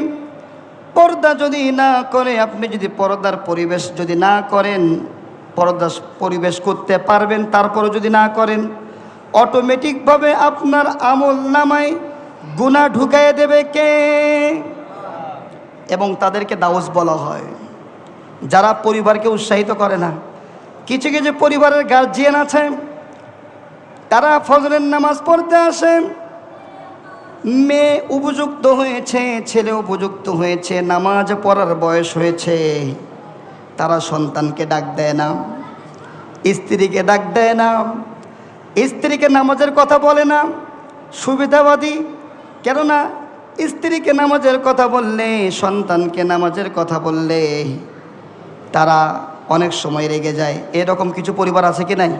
পর্দা যদি না করে, আপনি যদি পর্দার পরিবেশ যদি না করেন, পর্দা পরিবেশ করতে পারবেন, তারপরে যদি না করেন, অটোমেটিকভাবে আপনার আমল নামায় গুনাহ ঢুকাইয়ে দেবে কে? এবং তাদেরকে দাউস বলা হয়, যারা পরিবারকে উৎসাহিত করে না। কিছু কিছু পরিবারের গার্জিয়ান আছে, তারা ফজরের নামাজ পড়তে আসে, মেয়ে উপযুক্ত হয়েছে, ছেলে উপযুক্ত হয়েছে, নামাজ পড়ার বয়স হয়েছে, তারা সন্তানকে ডাক দেয় না, স্ত্রীকে ডাক দেয় না, স্ত্রীকে নামাজের কথা বলে না। সুবিধাবাদী, কেননা স্ত্রীকে নামাজের কথা বললে, সন্তানকে নামাজের কথা বললে তারা অনেক সময় রেগে যায়। এরকম কিছু পরিবার আছে কি নাই?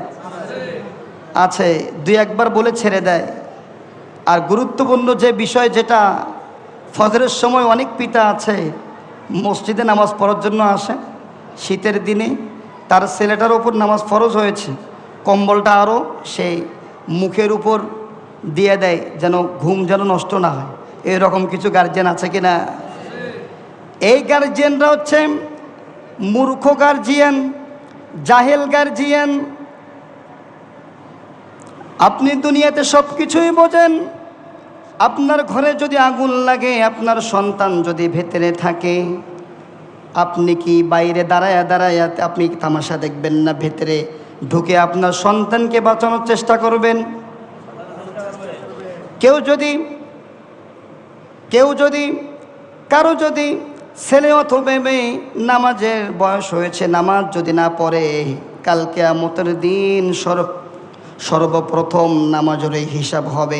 আছে, 2-1 বার বলে ছেড়ে দেয়। আর গুরুত্বপূর্ণ যে বিষয়, যেটা ফজরের সময় অনেক পিতা আছে মসজিদে নামাজ পড়ার জন্য আসে, শীতের দিনে তার ছেলেটার ওপর নামাজ ফরজ হয়েছে, কম্বলটা আরও সেই মুখের উপর দিয়ে দেয় যেন ঘুম যেন নষ্ট না হয়। এরকম কিছু গার্জিয়ান আছে কি না? এই গার্জিয়ানরা হচ্ছে মূর্খ গার্জিয়ান, জাহেল গার্জিয়ান। আপনি দুনিয়াতে সব কিছুই বোঝেন, আপনার ঘরে যদি আগুন লাগে, আপনার সন্তান যদি ভেতরে থাকে, আপনি কি বাইরে দাঁড়ায়া দাঁড়ায়া আপনি তামাশা দেখবেন না? ভেতরে ঢুকে আপনার সন্তানকে বাঁচানোর চেষ্টা করবেন। কারো যদি ছেলে অথবা মেয়ে নামাজের বয়স হয়েছে, নামাজ যদি না পড়ে, কাল কিয়ামতের দিন সর্বপ্রথম নামাজের হিসাব হবে।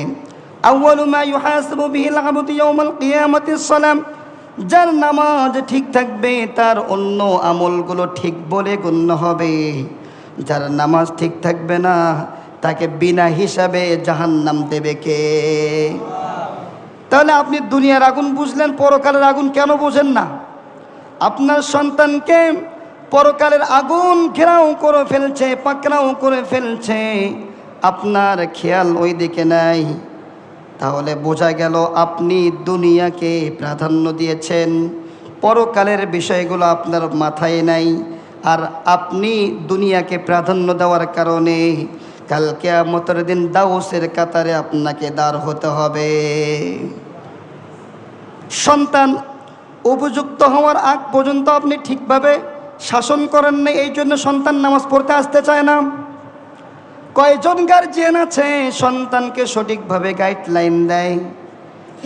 আউয়ালু মা ইউহাসাবু বিহিল আবদু ইয়াউমাল কিয়ামাতিস সালাম। যার নামাজ ঠিক থাকবে, তার অন্য আমলগুলো ঠিক বলে গণ্য হবে। যার নামাজ ঠিক থাকবে না, তাকে বিনা হিসাবে জাহান্নাম দেবে কে? তাহলে আপনি দুনিয়ার আগুন বুঝলেন, পরকালের আগুন কেন বোঝেন না? আপনার সন্তানকে পরকালের আগুন ঘেরাও করে ফেলছে, পাকড়াও করে ফেলছে, আপনার খেয়াল ওই দিকে নাই। তাহলে বোঝা গেল আপনি দুনিয়াকে প্রাধান্য দিয়েছেন, পরকালের বিষয়গুলো আপনার মাথায় নাই। আর আপনি দুনিয়াকে প্রাধান্য দেওয়ার কারণে কাল কিয়ামতের দিন দাউসের কাতারে আপনাকে দাঁড় হতে হবে। সন্তান উপযুক্ত হওয়ার আগ পর্যন্ত আপনি ঠিকভাবে শাসন করেন না, এই জন্য সন্তান নামাজ পড়তে আসতে চায় না। কয়জন গার্জিয়ান আছে সন্তানকে সঠিকভাবে গাইডলাইন দেয়?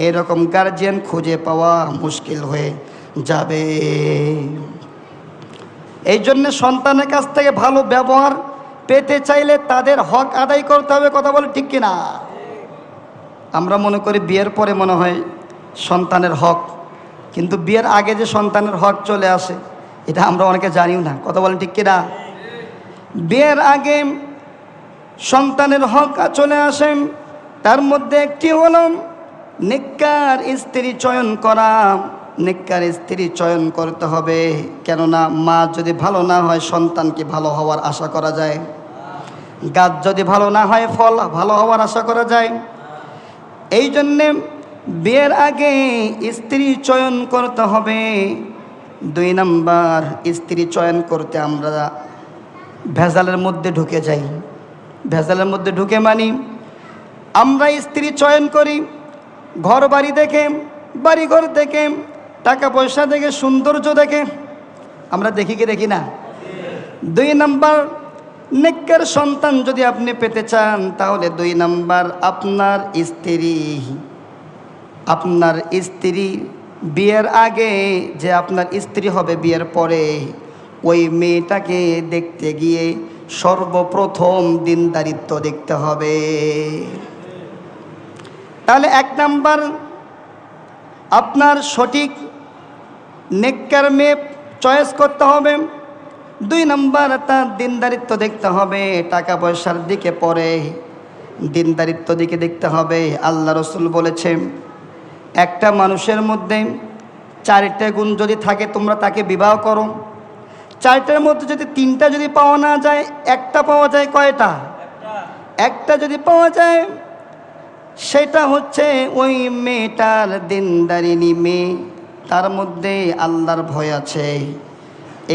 এরকম গার্জিয়ান খুঁজে পাওয়া মুশকিল হয়ে যাবে। এই জন্য সন্তানের কাছ থেকে ভালো ব্যবহার পেতে চাইলে তাদের হক আদায় করতে হবে। কথা বলে ঠিক কিনা? আমরা মনে করি বিয়ের পরে মনে হয় সন্তানের হক, কিন্তু বিয়ের আগে যে সন্তানের হক চলে আসে এটা আমরা অনেকে জানিও না। কথা বলেন ঠিক কিনা? বিয়ের আগে সন্তানের হক চলে আসে, তার মধ্যে একটি হলো নেককার স্ত্রী চয়ন করা। নেককার স্ত্রী চয়ন করতে হবে, কেননা মা যদি ভালো না হয় সন্তানকে ভালো হওয়ার আশা করা যায়, গাছ যদি ভালো না হয় ফল ভালো হওয়ার আশা করা যায়। এই জন্যে বিয়ের আগে স্ত্রী চয়ন করতে হবে। 2 নাম্বার, স্ত্রী চয়ন করতে আমরা ভেজালের মধ্যে ঢুকে যাই। ভেজালের মধ্যে ঢুকে মানি আমরা স্ত্রী চয়ন করি ঘর বাড়ি দেখে, বাড়িঘর দেখে, টাকা পয়সা দেখে, সৌন্দর্য দেখে। আমরা দেখি কি দেখি না? 2 নাম্বার, নেককার সন্তান যদি আপনি পেতে চান তাহলে 2 নাম্বার আপনার স্ত্রী বিয়ের আগে যে আপনার স্ত্রী হবে বিয়ের পরে, ওই মেয়েটাকে দেখতে গিয়ে সর্বপ্রথম দিনদারিত্ব দেখতে হবে। তাহলে 1 নাম্বার আপনার সঠিক নেককার মেয়ে চয়েস করতে হবে। 2 নাম্বার তার দিনদারিত্ব দেখতে হবে। টাকা পয়সার দিকে পরে দিনদারিত্ব দিকে দেখতে হবে। আল্লাহ রসুল বলেছে একটা মানুষের মধ্যে 4টে গুণ যদি থাকে তোমরা তাকে বিবাহ করো। 4টার মধ্যে যদি 3টা যদি পাওয়া না যায়, একটা পাওয়া যায়। কয়টা? একটা যদি পাওয়া যায় সেটা হচ্ছে ওই মেয়েটার দিনদারিনী মেয়ে, তার মধ্যে আল্লাহর ভয় আছে।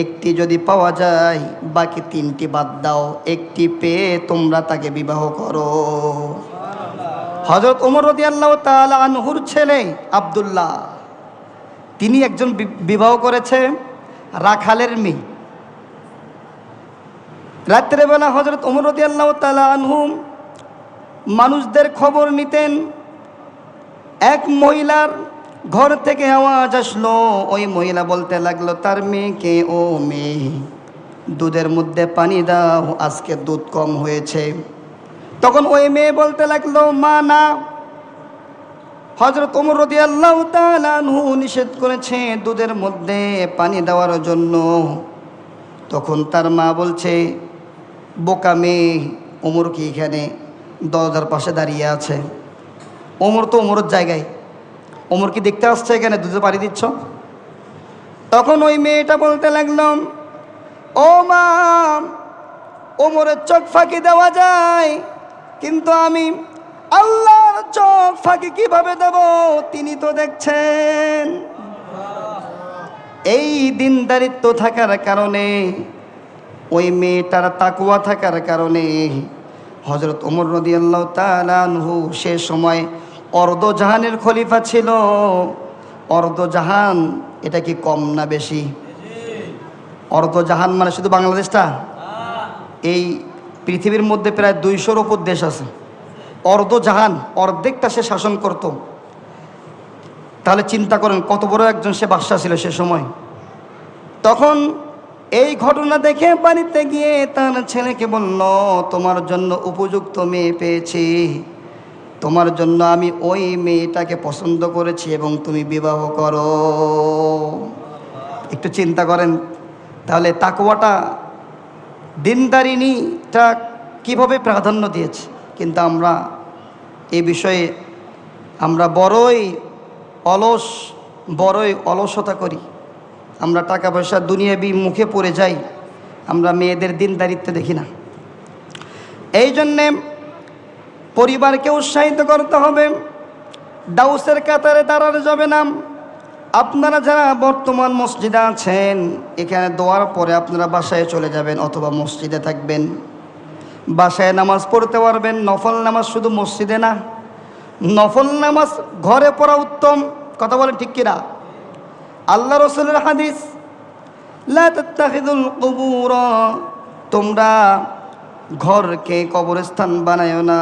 একটি যদি পাওয়া যায় বাকি 3টি বাদ দাও, একটি পেয়ে তোমরা তাকে বিবাহ করো। হযরত ওমর রাদিয়াল্লাহু তাআলা আনহুর ছেলে আব্দুল্লাহ, তিনি একজন বিবাহ করেছে রাখালের মেয়ে। রাত্রেবেলা হযরত ওমর রাদিয়াল্লাহু তাআলা আনহু মানুষদের খবর নিতেন। এক মহিলার ঘর থেকে আওয়াজ আসলো। ওই মহিলা বলতে লাগলো তার মেয়েকে, ও মেয়ে দুধের মধ্যে পানি দাও, আজকে দুধ কম হয়েছে। তখন ওই মেয়ে বলতে লাগলো, মা না, হযরত ওমর রাদিয়াল্লাহু তাআলা আনহু নিষেধ করেছে দুধের মধ্যে পানি দেওয়ার জন্য। তখন তার মা বলছে, বোকা মেয়ে, ওমর কি এখানে দরজার পাশে দাঁড়িয়ে আছে? ওমর তো ওমরের জায়গায়, ওমর কি দেখতে আসছে এখানে দুধে পানি দিচ্ছ? তখন ওই মেয়েটা বলতে লাগলাম, ও মা, ওমরের চোখ ফাঁকি দেওয়া যায়, কিন্তু আমি আল্লাহর চোখ ফাঁকি কিভাবে দেব? তিনি তো দেখছেন। এই দিনদারিত্ব থাকার কারণে, ওই মেয়েটার তাকওয়া থাকার কারণে হযরত ওমর রাদিয়াল্লাহু তাআলা আনহু সে সময় অর্ধজাহানের খলিফা ছিল। অর্ধজাহান এটা কি কম না বেশি? অর্ধজাহান মানে শুধু বাংলাদেশটা? এই পৃথিবীর মধ্যে প্রায় 200-র উপর দেশ আছে। অর্ধজাহান, অর্ধেকটা সে শাসন করত। তাহলে চিন্তা করেন কত বড় একজন সে বাদশা ছিল সে সময়। তখন এই ঘটনা দেখে বাড়িতে গিয়ে তার ছেলেকে বলল, তোমার জন্য উপযুক্ত মেয়ে পেয়েছি, তোমার জন্য আমি ওই মেয়েটাকে পছন্দ করেছি এবং তুমি বিবাহ করো। একটু চিন্তা করেন তাহলে তাকওয়াটা, দিনদারিনীটা কিভাবে প্রাধান্য দিয়েছে। কিন্তু আমরা এই বিষয়ে আমরা বড়ই অলসতা করি। আমরা টাকা পয়সা দুনিয়াবি মুখে পড়ে যাই, আমরা মেয়েদের দিনদারিত্ব দেখি না। এই জন্যে পরিবারকে উৎসাহিত করতে হবে, দাউসের কাতারে দাঁড়ানো যাবে না। আপনারা যারা বর্তমান মসজিদে আছেন, এখানে দোয়ার পরে আপনারা বাসায় চলে যাবেন অথবা মসজিদে থাকবেন। বাসায় নামাজ পড়তে পারবেন। নফল নামাজ শুধু মসজিদে না, নফল নামাজ ঘরে পড়া উত্তম। কথা বলেন ঠিক কিনা? আল্লাহ রাসূলের হাদিস, লা তাত্তাখিযুল কুবুর, তোমরা ঘরকে কবরস্থান বানায়ো না।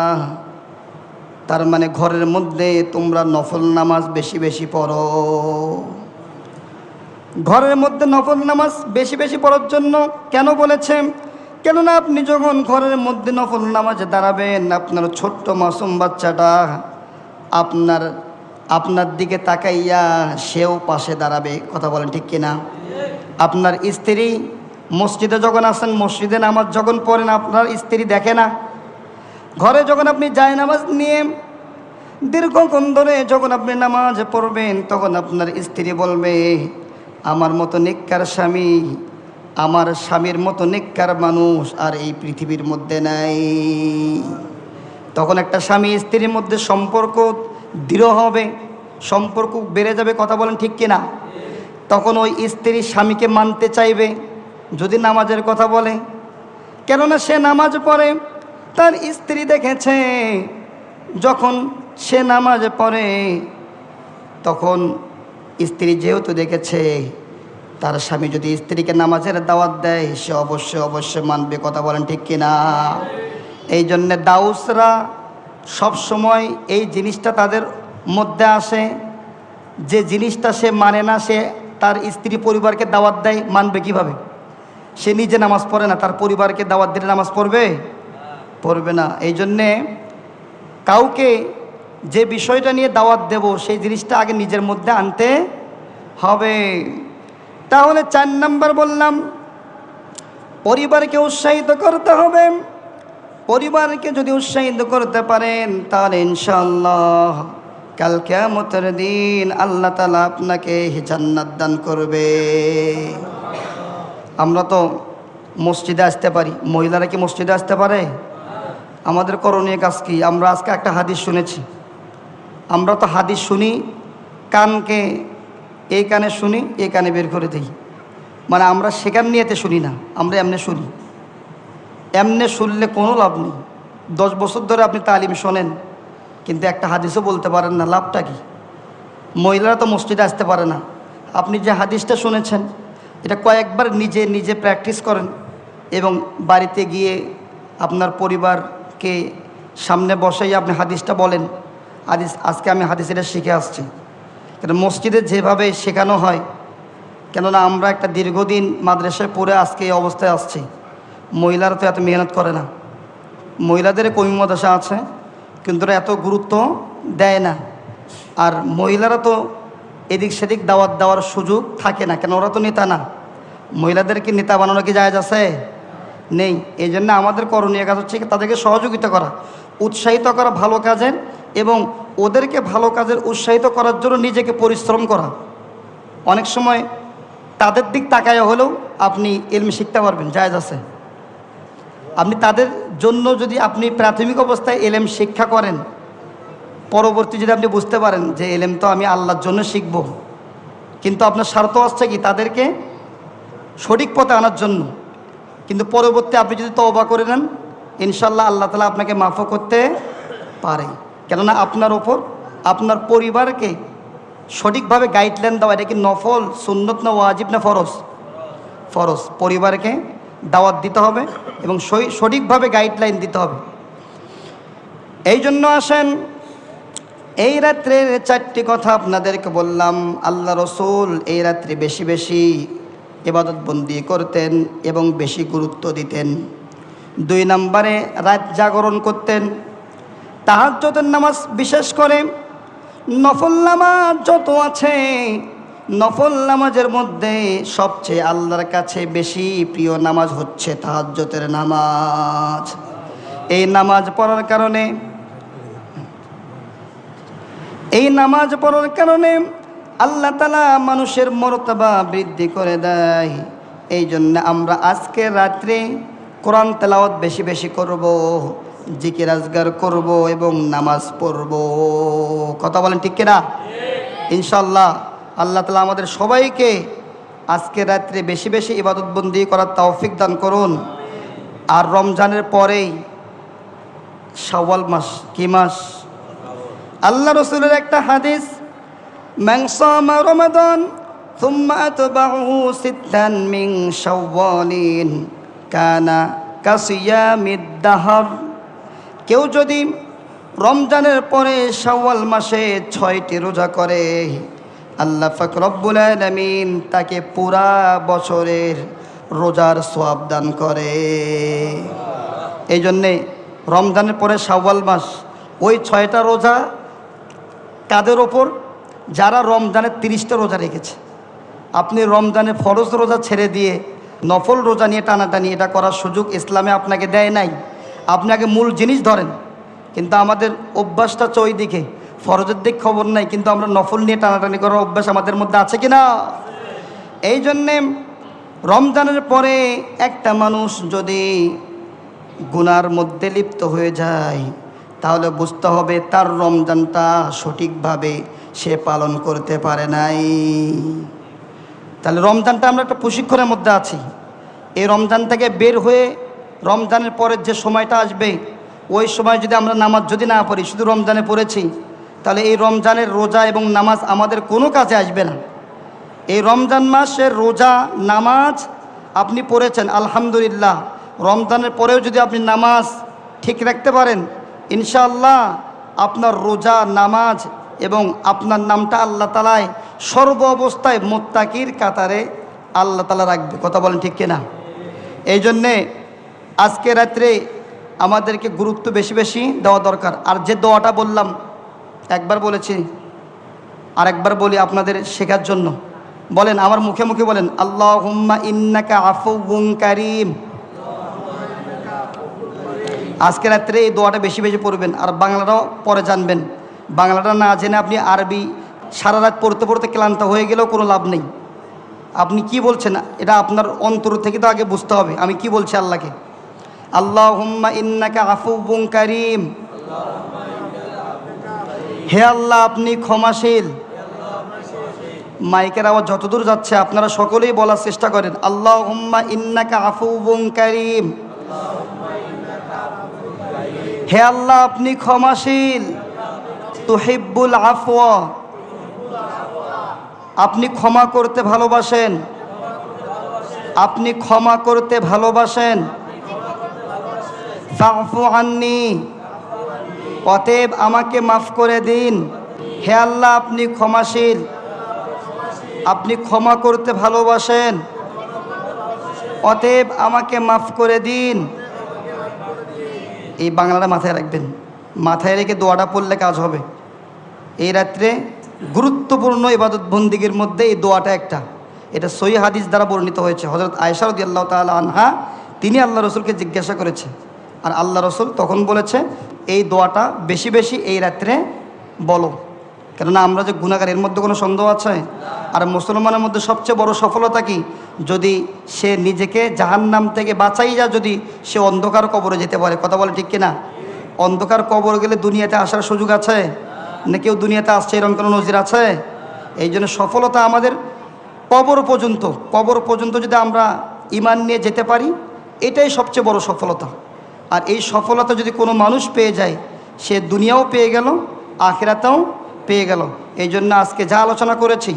তার মানে ঘরের মধ্যে তোমরা নফল নামাজ বেশি বেশি পড়ো। ঘরের মধ্যে নফল নামাজ বেশি বেশি পড়ার জন্য কেন বলেছেন? কেননা আপনি যখন ঘরের মধ্যে নফল নামাজে দাঁড়াবেন, আপনার ছোট্ট মাসুম বাচ্চাটা আপনার দিকে তাকাইয়া সেও পাশে দাঁড়াবে। কথা বলেন ঠিক কিনা? আপনার স্ত্রী মসজিদে যখন আসেন, মসজিদে নামাজ যখন পড়েন, আপনার স্ত্রী দেখে না? ঘরে যখন আপনি জায়নামাজ নিয়ে দীর্ঘক্ষণ ধরে যখন আপনি নামাজ পড়বেন, তখন আপনার স্ত্রী বলবে, আমার মতো নেককার স্বামী, আমার স্বামীর মতো নেককার মানুষ আর এই পৃথিবীর মধ্যে নাই। তখন একটা স্বামী স্ত্রীর মধ্যে সম্পর্ক দৃঢ় হবে, সম্পর্ক বেড়ে যাবে। কথা বলেন ঠিক কিনা? তখন ওই স্ত্রী স্বামীকে মানতে চাইবে যদি নামাজের কথা বলে। কেননা সে নামাজ পড়ে, তার স্ত্রী দেখেছে যখন সে নামাজ পড়ে, তখন স্ত্রী যেহেতু দেখেছে, তার স্বামী যদি স্ত্রীকে নামাজের দাওয়াত দেয়, সে অবশ্যই মানবে। কথা বলেন ঠিক কিনা? এই জন্যে দাউসরা সবসময় এই জিনিসটা তাদের মধ্যে আসে, যে জিনিসটা সে মানে না, সে তার স্ত্রী পরিবারকে দাওয়াত দেয়, মানবে কিভাবে? সে নিজে নামাজ পড়ে না, তার পরিবারকে দাওয়াত দিলে নামাজ পড়বে না। এই জন্যে কাউকে যে বিষয়টা নিয়ে দাওয়াত দেব, সেই জিনিসটা আগে নিজের মধ্যে আনতে হবে। তাহলে 4 নাম্বার বললাম, পরিবারকে উৎসাহিত করতে হবে। পরিবারকে যদি উৎসাহিত করতে পারেন, তাহলে ইনশাআল্লাহ কাল কিয়ামতের দিন আল্লাহ তাআলা আপনাকে জান্নাত দান করবে। আমরা তো মসজিদে আসতে পারি, মহিলারা কি মসজিদে আসতে পারে? আমাদের করণীয় কাজ কি? আমরা আজকে একটা হাদিস শুনেছি। আমরা তো হাদিস শুনি, কানকে এই কানে শুনি, এই কানে বের করে দিই। মানে আমরা সেখান নিয়েতে শুনি না, আমরা এমনি শুনি। এমনি শুনলে কোনো লাভ নেই। 10 বছর ধরে আপনি তালিম শোনেন, কিন্তু একটা হাদিসও বলতে পারেন না, লাভটা কি? মহিলারা তো মসজিদে আসতে পারে না। আপনি যে হাদিসটা শুনেছেন, এটা কয়েকবার নিজে প্র্যাকটিস করেন এবং বাড়িতে গিয়ে আপনার পরিবারকে সামনে বসাই আপনি হাদিসটা বলেন, আজকে আমি হাদিস এটা শিখে আসছি। কারণ মসজিদে যেভাবে শেখানো হয়, কেননা আমরা একটা দীর্ঘদিন মাদ্রাসায় পড়ে আজকে এই অবস্থায় আসছি। মহিলারা তো এত মেহনত করে না। মহিলাদের কওমি মাদ্রাসা আছে, কিন্তু এত গুরুত্ব দেয় না। আর মহিলারা তো এদিক সেদিক দাওয়াত দেওয়ার সুযোগ থাকে না, কেন ওরা তো নেতা না। মহিলাদেরকে নেতা বানানো কি জায়েজ আছে? নেই। এই জন্য আমাদের করণীয় কাজ হচ্ছে তাদেরকে সহযোগিতা করা, উৎসাহিত করা ভালো কাজের, এবং ওদেরকে ভালো কাজের উৎসাহিত করার জন্য নিজেকে পরিশ্রম করা। অনেক সময় তাদের দিক তাকায় হলেও আপনি ইলম শিখতে পারবেন, জায়েজ আছে। আপনি তাদের জন্য যদি আপনি প্রাথমিক অবস্থায় এলেম শিক্ষা করেন, পরবর্তী যদি আপনি বুঝতে পারেন যে এলেম তো আমি আল্লাহর জন্য শিখব, কিন্তু আপনার স্বার্থ আসছে কি তাদেরকে সঠিক পথে আনার জন্য, কিন্তু পরবর্তী আপনি যদি তওবা করে নেন, ইনশাল্লাহ আল্লাহ তাআলা আপনাকে মাফও করতে পারে। কেননা আপনার ওপর আপনার পরিবারকে সঠিকভাবে গাইডলাইন দেওয়া, এটা কি নফল, সুন্নত না ওয়াজিব না ফরজ? পরিবারকে দাওয়াত দিতে হবে এবং সঠিকভাবে গাইডলাইন দিতে হবে। এই জন্য আসেন, এই রাত্রের 4টি কথা আপনাদেরকে বললাম। আল্লাহ রসুল এই রাত্রে বেশি বেশি ইবাদত বন্দি করতেন এবং বেশি গুরুত্ব দিতেন। 2 নম্বরে রাত জাগরণ করতেন। তাহাজ্জুদের নামাজ, বিশেষ করে নফল নামাজ যত আছে, নফল নামাজের মধ্যে সবচেয়ে আল্লাহর কাছে বেশি প্রিয় নামাজ হচ্ছে তাহাজ্জুদের নামাজ। এই নামাজ পড়ার কারণে আল্লাহ তাআলা মানুষের মর্তবা বৃদ্ধি করে দেয়। এই জন্য আমরা আজকে রাত্রে কোরআন তেলাওয়াত বেশি বেশি করব, জিকির আজগার করব এবং নামাজ পড়ব। কথা বলেন ঠিক কিনা? ইনশাআল্লাহ আল্লাহ তাআলা আমাদের সবাইকে আজকে রাত্রে বেশি বেশি ইবাদতবন্দি করার তৌফিক দান করুন। আর রমজানের পরেই শাওয়াল মাস। কি মাস? আল্লাহ রসুলের একটা হাদিস, মান সামা রমাদান সুম্মা আতবাহু সিত্তান মিন শাওয়ালিন কানা কাসিয়ামিদ দাহর। কেউ যদি রমজানের পরে শাওয়াল মাসে 6টি রোজা করে, আল্লাহ পাক রব্বুল আলামিন তাকে পুরা বছরের রোজার সওয়াব দান করে। এই জন্যে রমজানের পরে শাওয়াল মাস, ওই 6টা রোজা কাদের ওপর? যারা রমজানে 30টা রোজা রেখেছে। আপনি রমজানে ফরজ রোজা ছেড়ে দিয়ে নফল রোজা নিয়ে টানাটানি এটা করার সুযোগ ইসলামে আপনাকে দেয় নাই। আপনি আগে মূল জিনিস ধরেন। কিন্তু আমাদের অভ্যাসটা ওই দিকে, ফরজের দিক খবর নাই, কিন্তু আমরা নফল নিয়ে টানাটানি করার অভ্যাস আমাদের মধ্যে আছে কি না? এই জন্যে রমজানের পরে একটা মানুষ যদি গুনার মধ্যে লিপ্ত হয়ে যায়, তাহলে বুঝতে হবে তার রমজানটা সঠিকভাবে সে পালন করতে পারে নাই। তাহলে রমজানটা আমরা একটা প্রশিক্ষণের মধ্যে আছি। এই রমজান থেকে বের হয়ে রমজানের পরের যে সময়টা আসবে, ওই সময় যদি আমরা নামাজ যদি না পড়ি, শুধু রমজানে পড়েছি, তাহলে এই রমজানের রোজা এবং নামাজ আমাদের কোনো কাজে আসবে না। এই রমজান মাসের রোজা নামাজ আপনি পড়েছেন, আলহামদুলিল্লাহ। রমজানের পরেও যদি আপনি নামাজ ঠিক রাখতে পারেন, ইনশাআল্লাহ আপনার রোজা, নামাজ এবং আপনার নামটা আল্লাহ তাআলাই সর্ব অবস্থায় মুত্তাকির কাতারে আল্লাহ তাআলা রাখবে। কথা বলেন ঠিক কিনা? এই জন্যে আজকে রাত্রে আমাদেরকে গুরুত্ব বেশি বেশি দেওয়া দরকার। আর যে দোয়াটা বললাম, একবার বলেছি, আর একবার বলি আপনাদের শেখার জন্য। বলেন, আমার মুখে মুখে বলেন, আল্লাহুম্মা ইন্নাকা আফুউন কারীম। আজকে রাত্রে এই দোয়াটা বেশি বেশি পড়বেন, আর বাংলাটাও পরে জানবেন। বাংলাটা না জেনে আপনি আরবি সারা রাত পড়তে পড়তে ক্লান্ত হয়ে গেলেও কোনো লাভ নেই। আপনি কি বলছেন এটা আপনার অন্তর থেকে তো আগে বুঝতে হবে আমি কি বলছি আল্লাহকে। আল্লাহুম্মা ইন্নাকা আফুউন কারীম। হে আল্লাহ, আপনি ক্ষমাশীল। মাইকের আওয়াজ যতদূর যাচ্ছে আপনারা সকলেই বলার চেষ্টা করেন, আল্লাহুম্মা ইন্নাকা আফুউন কারীম। হে আল্লাহ, আপনি ক্ষমাশীল। তুহিব্বুল আফওয়া, আপনি ক্ষমা করতে ভালোবাসেন। আপনি ক্ষমা করতে ভালোবাসেন। ফাফু আন্নি, অতএব আমাকে মাফ করে দিন। হে আল্লাহ, আপনি ক্ষমাশীল, আপনি ক্ষমা করতে ভালোবাসেন, অতএব আমাকে মাফ করে দিন। এই বাংলাটা মাথায় রাখবেন, মাথায় রেখে দোয়াটা পড়লে কাজ হবে। এই রাত্রে গুরুত্বপূর্ণ ইবাদত বন্দিগির মধ্যে এই দোয়াটা একটা। এটা সহিহ হাদিস দ্বারা বর্ণিত হয়েছে। হযরত আয়েশা রাদিয়াল্লাহু তাআলা আনহা তিনি আল্লাহ রসুলকে জিজ্ঞাসা করেছে, আর আল্লাহ রসুল তখন বলেছে এই দোয়াটা বেশি বেশি এই রাত্রে বলো। কেননা আমরা যে গুনাহগার, এর মধ্যে কোনো সন্দেহ আছে? আর মুসলমানের মধ্যে সবচেয়ে বড় সফলতা কি? যদি সে নিজেকে জাহান্নাম থেকে বাঁচাই যা, যদি সে অন্ধকার কবরে যেতে পারে। কথা বলে ঠিক কিনা? অন্ধকার কবর গেলে দুনিয়াতে আসার সুযোগ আছে না? কেউ দুনিয়াতে আসছে এরকম কোনো নজির আছে? এই জন্য সফলতা আমাদের কবর পর্যন্ত যদি আমরা ঈমান নিয়ে যেতে পারি, এটাই সবচেয়ে বড় সফলতা। আর এই সফলতা যদি কোনো মানুষ পেয়ে যায়, সে দুনিয়াও পেয়ে গেল, আখিরাতেও পেয়ে গেল। এই জন্য আজকে যা আলোচনা করেছি,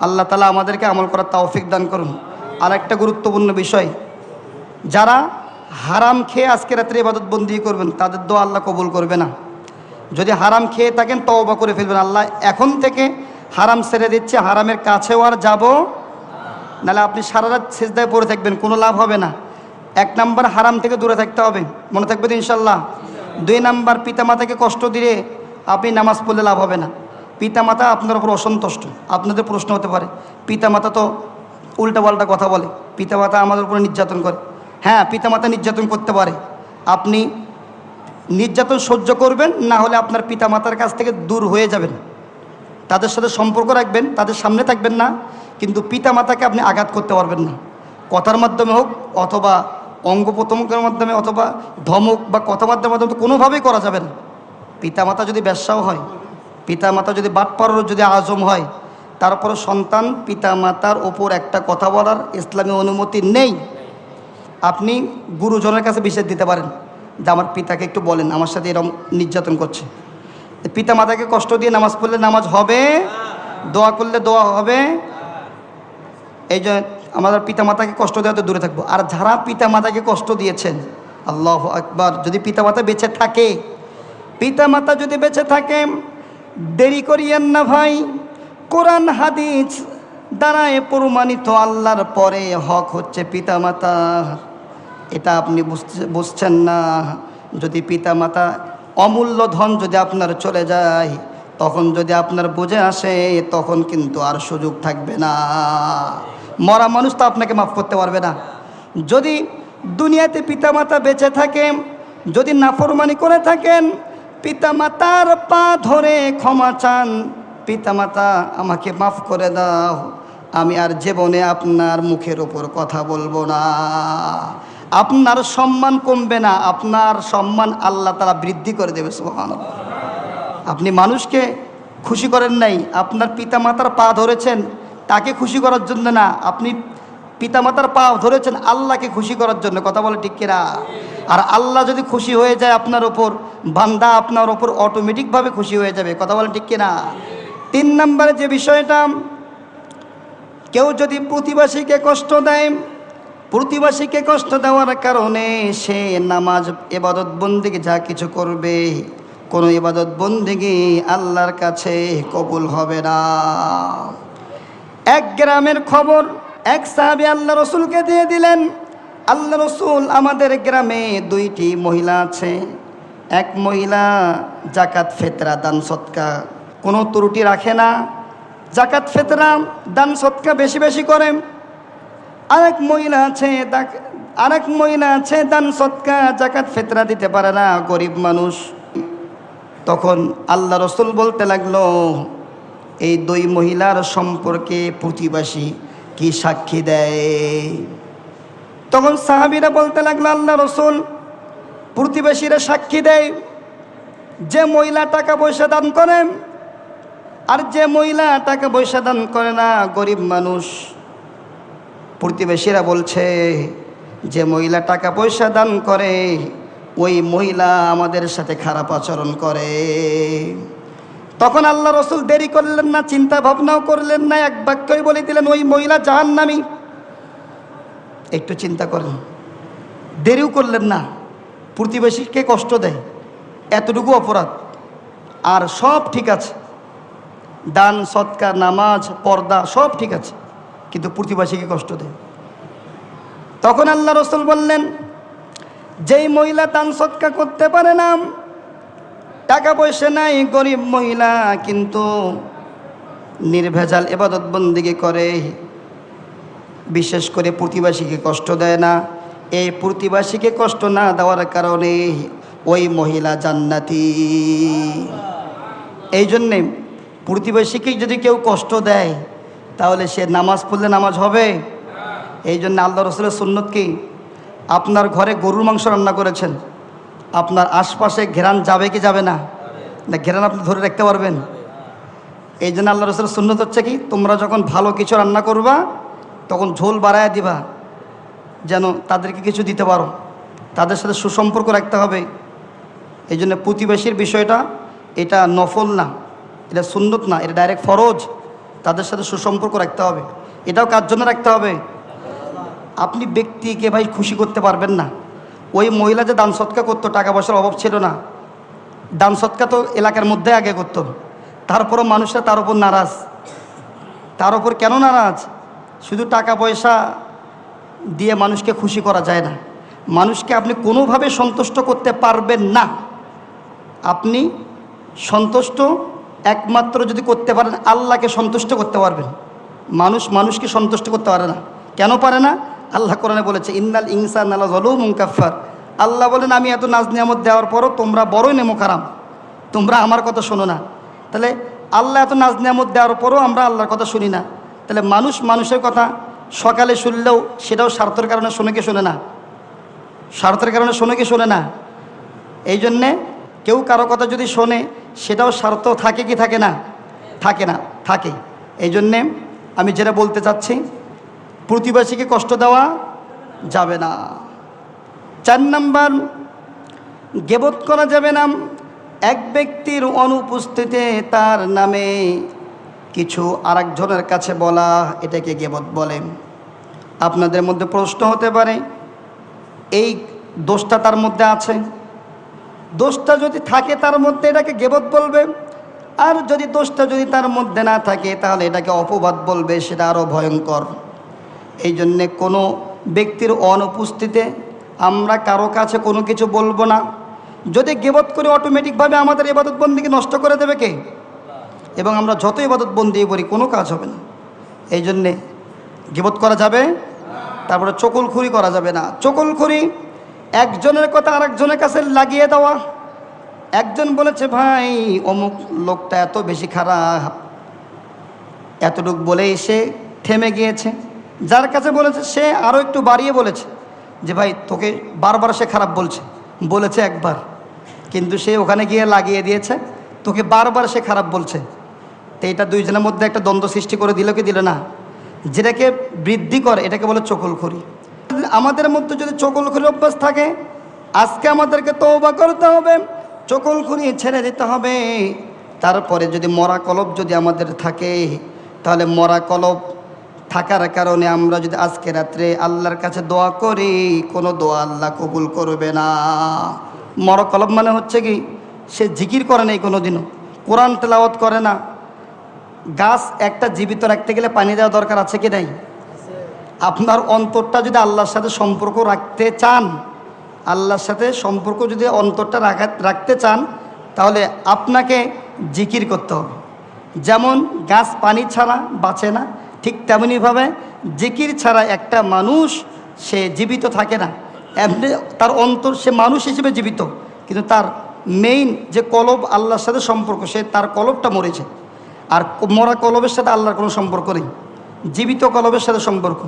আল্লাহ তাআলা আমাদেরকে আমল করার তৌফিক দান করুন। আর একটা গুরুত্বপূর্ণ বিষয়, যারা হারাম খেয়ে আজকে রাত্রে ইবাদত বন্দি করবেন, তাদের দোয়া আল্লাহ কবুল করবে না। যদি হারাম খেয়ে থাকেন, তওবা করে ফেলবেন, আল্লাহ এখন থেকে হারাম ছেড়ে দিচ্ছে, হারামের কাছেও আর যাব নাহলে আপনি সারা রাত সিজদায় পড়ে থাকবেন, কোনো লাভ হবে না। 1 নাম্বার, হারাম থেকে দূরে থাকতে হবে, মনে থাকবে তো ইনশাল্লাহ। 2 নাম্বার, পিতামাতাকে কষ্ট দিয়ে আপনি নামাজ পড়লে লাভ হবে না। পিতামাতা আপনার উপর অসন্তুষ্ট। আপনাদের প্রশ্ন হতে পারে, পিতামাতা তো উল্টাপাল্টা কথা বলে, পিতামাতা আমাদের উপরে নির্যাতন করে। হ্যাঁ, পিতামাতা নির্যাতন করতে পারে, আপনি নির্যাতন সহ্য করবেন, না হলে আপনার পিতামাতার কাছ থেকে দূর হয়ে যাবেন। তাদের সাথে সম্পর্ক রাখবেন, তাদের সামনে থাকবেন না, কিন্তু পিতামাতাকে আপনি আঘাত করতে পারবেন না। কথার মাধ্যমে হোক অথবা অঙ্গ প্রত্যঙ্গের মাধ্যমে অথবা ধমক বা কথাবার্তার মাধ্যমে তো কোনোভাবেই করা যাবে না। পিতামাতা যদি ব্যবসাও হয়, পিতামাতা যদি বাটপাড়ারও যদি আজম হয়, তারপরে সন্তান পিতামাতার ওপর একটা কথা বলার ইসলামী অনুমতি নেই। আপনি গুরুজনের কাছে বিশেষ দিতে পারেন যে আমার পিতাকে একটু বলেন আমার সাথে এরকম নির্যাতন করছে। পিতামাতাকে কষ্ট দিয়ে নামাজ পড়লে নামাজ হবে, দোয়া করলে দোয়া হবে। এই জন্য আমাদের পিতামাতাকে কষ্ট দেওয়া তো দূরে থাকবো। আর যারা পিতামাতাকে কষ্ট দিয়েছেন, আল্লাহু আকবার, যদি পিতামাতা বেঁচে থাকে, পিতামাতা যদি বেঁচে থাকে, দেরি করিয়েন না ভাই। কোরআন হাদিস দ্বারায় প্রমাণিত আল্লাহর পরে হক হচ্ছে পিতামাতা। এটা আপনি বুঝছেন না। যদি পিতামাতা অমূল্য ধন যদি আপনার চলে যায়, তখন যদি আপনার বুঝে আসে, তখন কিন্তু আর সুযোগ থাকবে না। মরা মানুষ তো আপনাকে মাফ করতে পারবে না। যদি দুনিয়াতে পিতামাতা বেঁচে থাকে, যদি নাফরমানি করে থাকেন, পিতামাতার পা ধরে ক্ষমা চান, পিতামাতা আমাকে মাফ করে দাও, আমি আর জীবনে আপনার মুখের ওপর কথা বলবো না। আপনার সম্মান কমবে না, আপনার সম্মান আল্লাহ তাআলা বৃদ্ধি করে দেবে। সুবহানাল্লাহ। আপনি মানুষকে খুশি করেন নাই, আপনার পিতামাতার পা ধরেছেন তাকে খুশি করার জন্য না, আপনি পিতামাতার পা ধরেছেন আল্লাহকে খুশি করার জন্য। কথা বলে ঠিক কিনা? আর আল্লাহ যদি খুশি হয়ে যায় আপনার ওপর, বান্দা আপনার ওপর অটোমেটিকভাবে খুশি হয়ে যাবে। কথা বলে ঠিক কিনা? 3 নম্বরে যে বিষয়টা, কেউ যদি প্রতিবেশীকে কষ্ট দেয়, প্রতিবেশীকে কষ্ট দেওয়ার কারণে সে নামাজ, ইবাদত বন্দেগী যা কিছু করবে, কোনো ইবাদত বন্দেগী আল্লাহর কাছে কবুল হবে না। এক গ্রামের খবর এক সাহাবী আল্লাহ রসুলকে দিয়ে দিলেন। আল্লাহ রসুল, আমাদের গ্রামে 2টি মহিলা আছে। এক মহিলা জাকাত ফেতরা দান সৎকা কোনো ত্রুটি রাখে না, জাকাত ফেতরা দান সৎকা বেশি বেশি করে। আরেক মহিলা আছে দান সৎকা জাকাত ফেতরা দিতে পারে না, গরিব মানুষ। তখন আল্লাহ রসুল বলতে লাগলো, এই 2 মহিলার সম্পর্কে প্রতিবেশী কি সাক্ষী দেয়? তখন সাহাবীরা বলতে লাগলো, আল্লাহ রসুল, প্রতিবেশীরা সাক্ষী দেয়। যে মহিলা টাকা পয়সা দান করে আর যে মহিলা টাকা পয়সা দান করে না, গরিব মানুষ। প্রতিবেশীরা বলছে, যে মহিলা টাকা পয়সা দান করে ওই মহিলা আমাদের সাথে খারাপ আচরণ করে। তখন আল্লাহ রসুল দেরি করলেন না, চিন্তা ভাবনাও করলেন না, এক বাক্যই বলে দিলেন, ওই মহিলা জাহান্নামী। একটু চিন্তা করেন, দেরিও করলেন না। প্রতিবেশীকে কষ্ট দেয়, এতটুকু অপরাধ, আর সব ঠিক আছে, দান সৎকার নামাজ পর্দা সব ঠিক আছে, কিন্তু প্রতিবেশীকে কষ্ট দেয়। তখন আল্লাহ রসুল বললেন, যেই মহিলা দান সৎকার করতে পারে না, টাকা পয়সা নাই, গরিব মহিলা, কিন্তু নির্ভেজাল ইবাদত বন্দেগী করে, বিশেষ করে প্রতিবেশীকে কষ্ট দেয় না, এই প্রতিবেশীকে কষ্ট না দেওয়ার কারণে ওই মহিলা জান্নাতি। এই জন্যে প্রতিবেশীকে যদি কেউ কষ্ট দেয়, তাহলে সে নামাজ পড়লে নামাজ হবে? এই জন্য আল্লাহ রসুলের সুন্নত কি, আপনার ঘরে গরুর মাংস রান্না করেছেন, আপনার আশপাশে ঘেরান যাবে কি যাবে না? না, ঘেরান আপনি ধরে রাখতে পারবেন। এই জন্য আল্লাহ রসুলের সুন্নত হচ্ছে কি, তোমরা যখন ভালো কিছু রান্না করবা তখন ঝোল বাড়ায় দিবা, যেন তাদেরকে কিছু দিতে পারো, তাদের সাথে সুসম্পর্ক রাখতে হবে। এই জন্য প্রতিবেশীর বিষয়টা এটা নফল না, এটা সুন্নত না, এটা ডাইরেক্ট ফরজ। তাদের সাথে সুসম্পর্ক রাখতে হবে। এটাও কার জন্য রাখতে হবে? আপনি ব্যক্তিকে ভাই খুশি করতে পারবেন না। ওই মহিলা যে দান সৎকা করতো, টাকা পয়সার অভাব ছিল না, দান সৎকা তো এলাকার মধ্যে আগে করতো, তারপরও মানুষরা তার উপর নারাজ। তার উপর কেন নারাজ? শুধু টাকা পয়সা দিয়ে মানুষকে খুশি করা যায় না। মানুষকে আপনি কোনোভাবে সন্তুষ্ট করতে পারবেন না। আপনি সন্তুষ্ট একমাত্র যদি করতে পারেন, আল্লাহকে সন্তুষ্ট করতে পারবেন। মানুষ মানুষকে সন্তুষ্ট করতে পারে না। কেন পারে না? আল্লাহ কোরআনে বলেছে, ইন্নাল ইনসানা লাযালুমুন কাফফার। আল্লাহ বলেন, আমি এত নাজ নিয়ামত দেওয়ার পরও তোমরা বড়ই নেমোখারাম, তোমরা আমার কথা শোনো না। তাহলে আল্লাহ এত নাজ নিয়ামত দেওয়ার পরও আমরা আল্লাহর কথা শুনি না। তাহলে মানুষ মানুষের কথা সকালে শুনলেও সেটাও স্বার্থের কারণে শোনে কি শোনে না? স্বার্থের কারণে শোনে কি শোনে না? এই জন্যে কেউ কারো কথা যদি শোনে সেটাও স্বার্থ থাকে কি থাকে না? থাকে না, থাকে। এই জন্যে আমি যেটা বলতে চাচ্ছি, প্রতিবেশীকে কষ্ট দেওয়া যাবে না। 4 নাম্বার, গীবত করা যাবে না। এক ব্যক্তির অনুপস্থিতিতে তার নামে কিছু আরেকজনের কাছে বলা, এটাকে গীবত বলে। আপনাদের মধ্যে প্রশ্ন হতে পারে, এই দোষটা তার মধ্যে আছে? দোষটা যদি থাকে তার মধ্যে এটাকে গীবত বলবে, আর যদি দোষটা যদি তার মধ্যে না থাকে তাহলে এটাকে অপবাদ বলবে, সেটা আরও ভয়ঙ্কর। এই জন্যে কোনো ব্যক্তির অনুপস্থিতিতে আমরা কারো কাছে কোনো কিছু বলবো না। যদি গীবত করে অটোমেটিকভাবে আমাদের ইবাদত বন্দিকে নষ্ট করে দেবে কে? এবং আমরা যত ইবাদত বন্দি করি কোনো কাজ হবে না। এই জন্যে গীবত করা যাবে। তারপরে চকুলখুরি করা যাবে না। চকুলখুরি, একজনের কথা আরেকজনের কাছে লাগিয়ে দেওয়া। একজন বলেছে, ভাই অমুক লোকটা এত বেশি খারাপ, এতটুকু বলেই সে থেমে গিয়েছে। যার কাছে বলেছে সে আরও একটু বাড়িয়ে বলেছে যে ভাই তোকে বারবার সে খারাপ বলেছে একবার, কিন্তু সে ওখানে গিয়ে লাগিয়ে দিয়েছে, তোকে বারবার সে খারাপ বলছে। তো এটা দুইজনের মধ্যে একটা দ্বন্দ্ব সৃষ্টি করে দিল কি দিল না? যেটাকে বৃদ্ধি করে এটাকে বলে চকুলখুরি। আমাদের মধ্যে যদি চকুলখুরির অভ্যাস থাকে, আজকে আমাদেরকে তওবা করতে হবে, চকুলখুরি ছেড়ে দিতে হবে। তারপরে যদি মরা কলব যদি আমাদের থাকে, তাহলে মরা কলব থাকার কারণে আমরা যদি আজকে রাত্রে আল্লাহর কাছে দোয়া করি, কোনো দোয়া আল্লাহ কবুল করবে না। মরা কলব মানে হচ্ছে কি, সে জিকির করে নাই কোনো দিনও, কোরআন তেলাওয়াত করে না। গাছ একটা জীবিত রাখতে গেলে পানি দেওয়া দরকার আছে কি নাই? আপনার অন্তরটা যদি আল্লাহর সাথে সম্পর্ক রাখতে চান, আল্লাহর সাথে সম্পর্ক যদি অন্তরটা রাখতে চান, তাহলে আপনাকে জিকির করতে হবে। যেমন গাছ পানি ছাড়া বাঁচে না, ঠিক তেমনিভাবে জিকির ছাড়া একটা মানুষ সে জীবিত থাকে না। এমনি তার অন্তর, সে মানুষ হিসেবে জীবিত, কিন্তু তার মেইন যে কলব আল্লাহর সাথে সম্পর্ক, সে তার কলবটা মরেছে। আর মরা কলবের সাথে আল্লাহর কোনো সম্পর্ক নেই, জীবিত কলবের সাথে সম্পর্ক।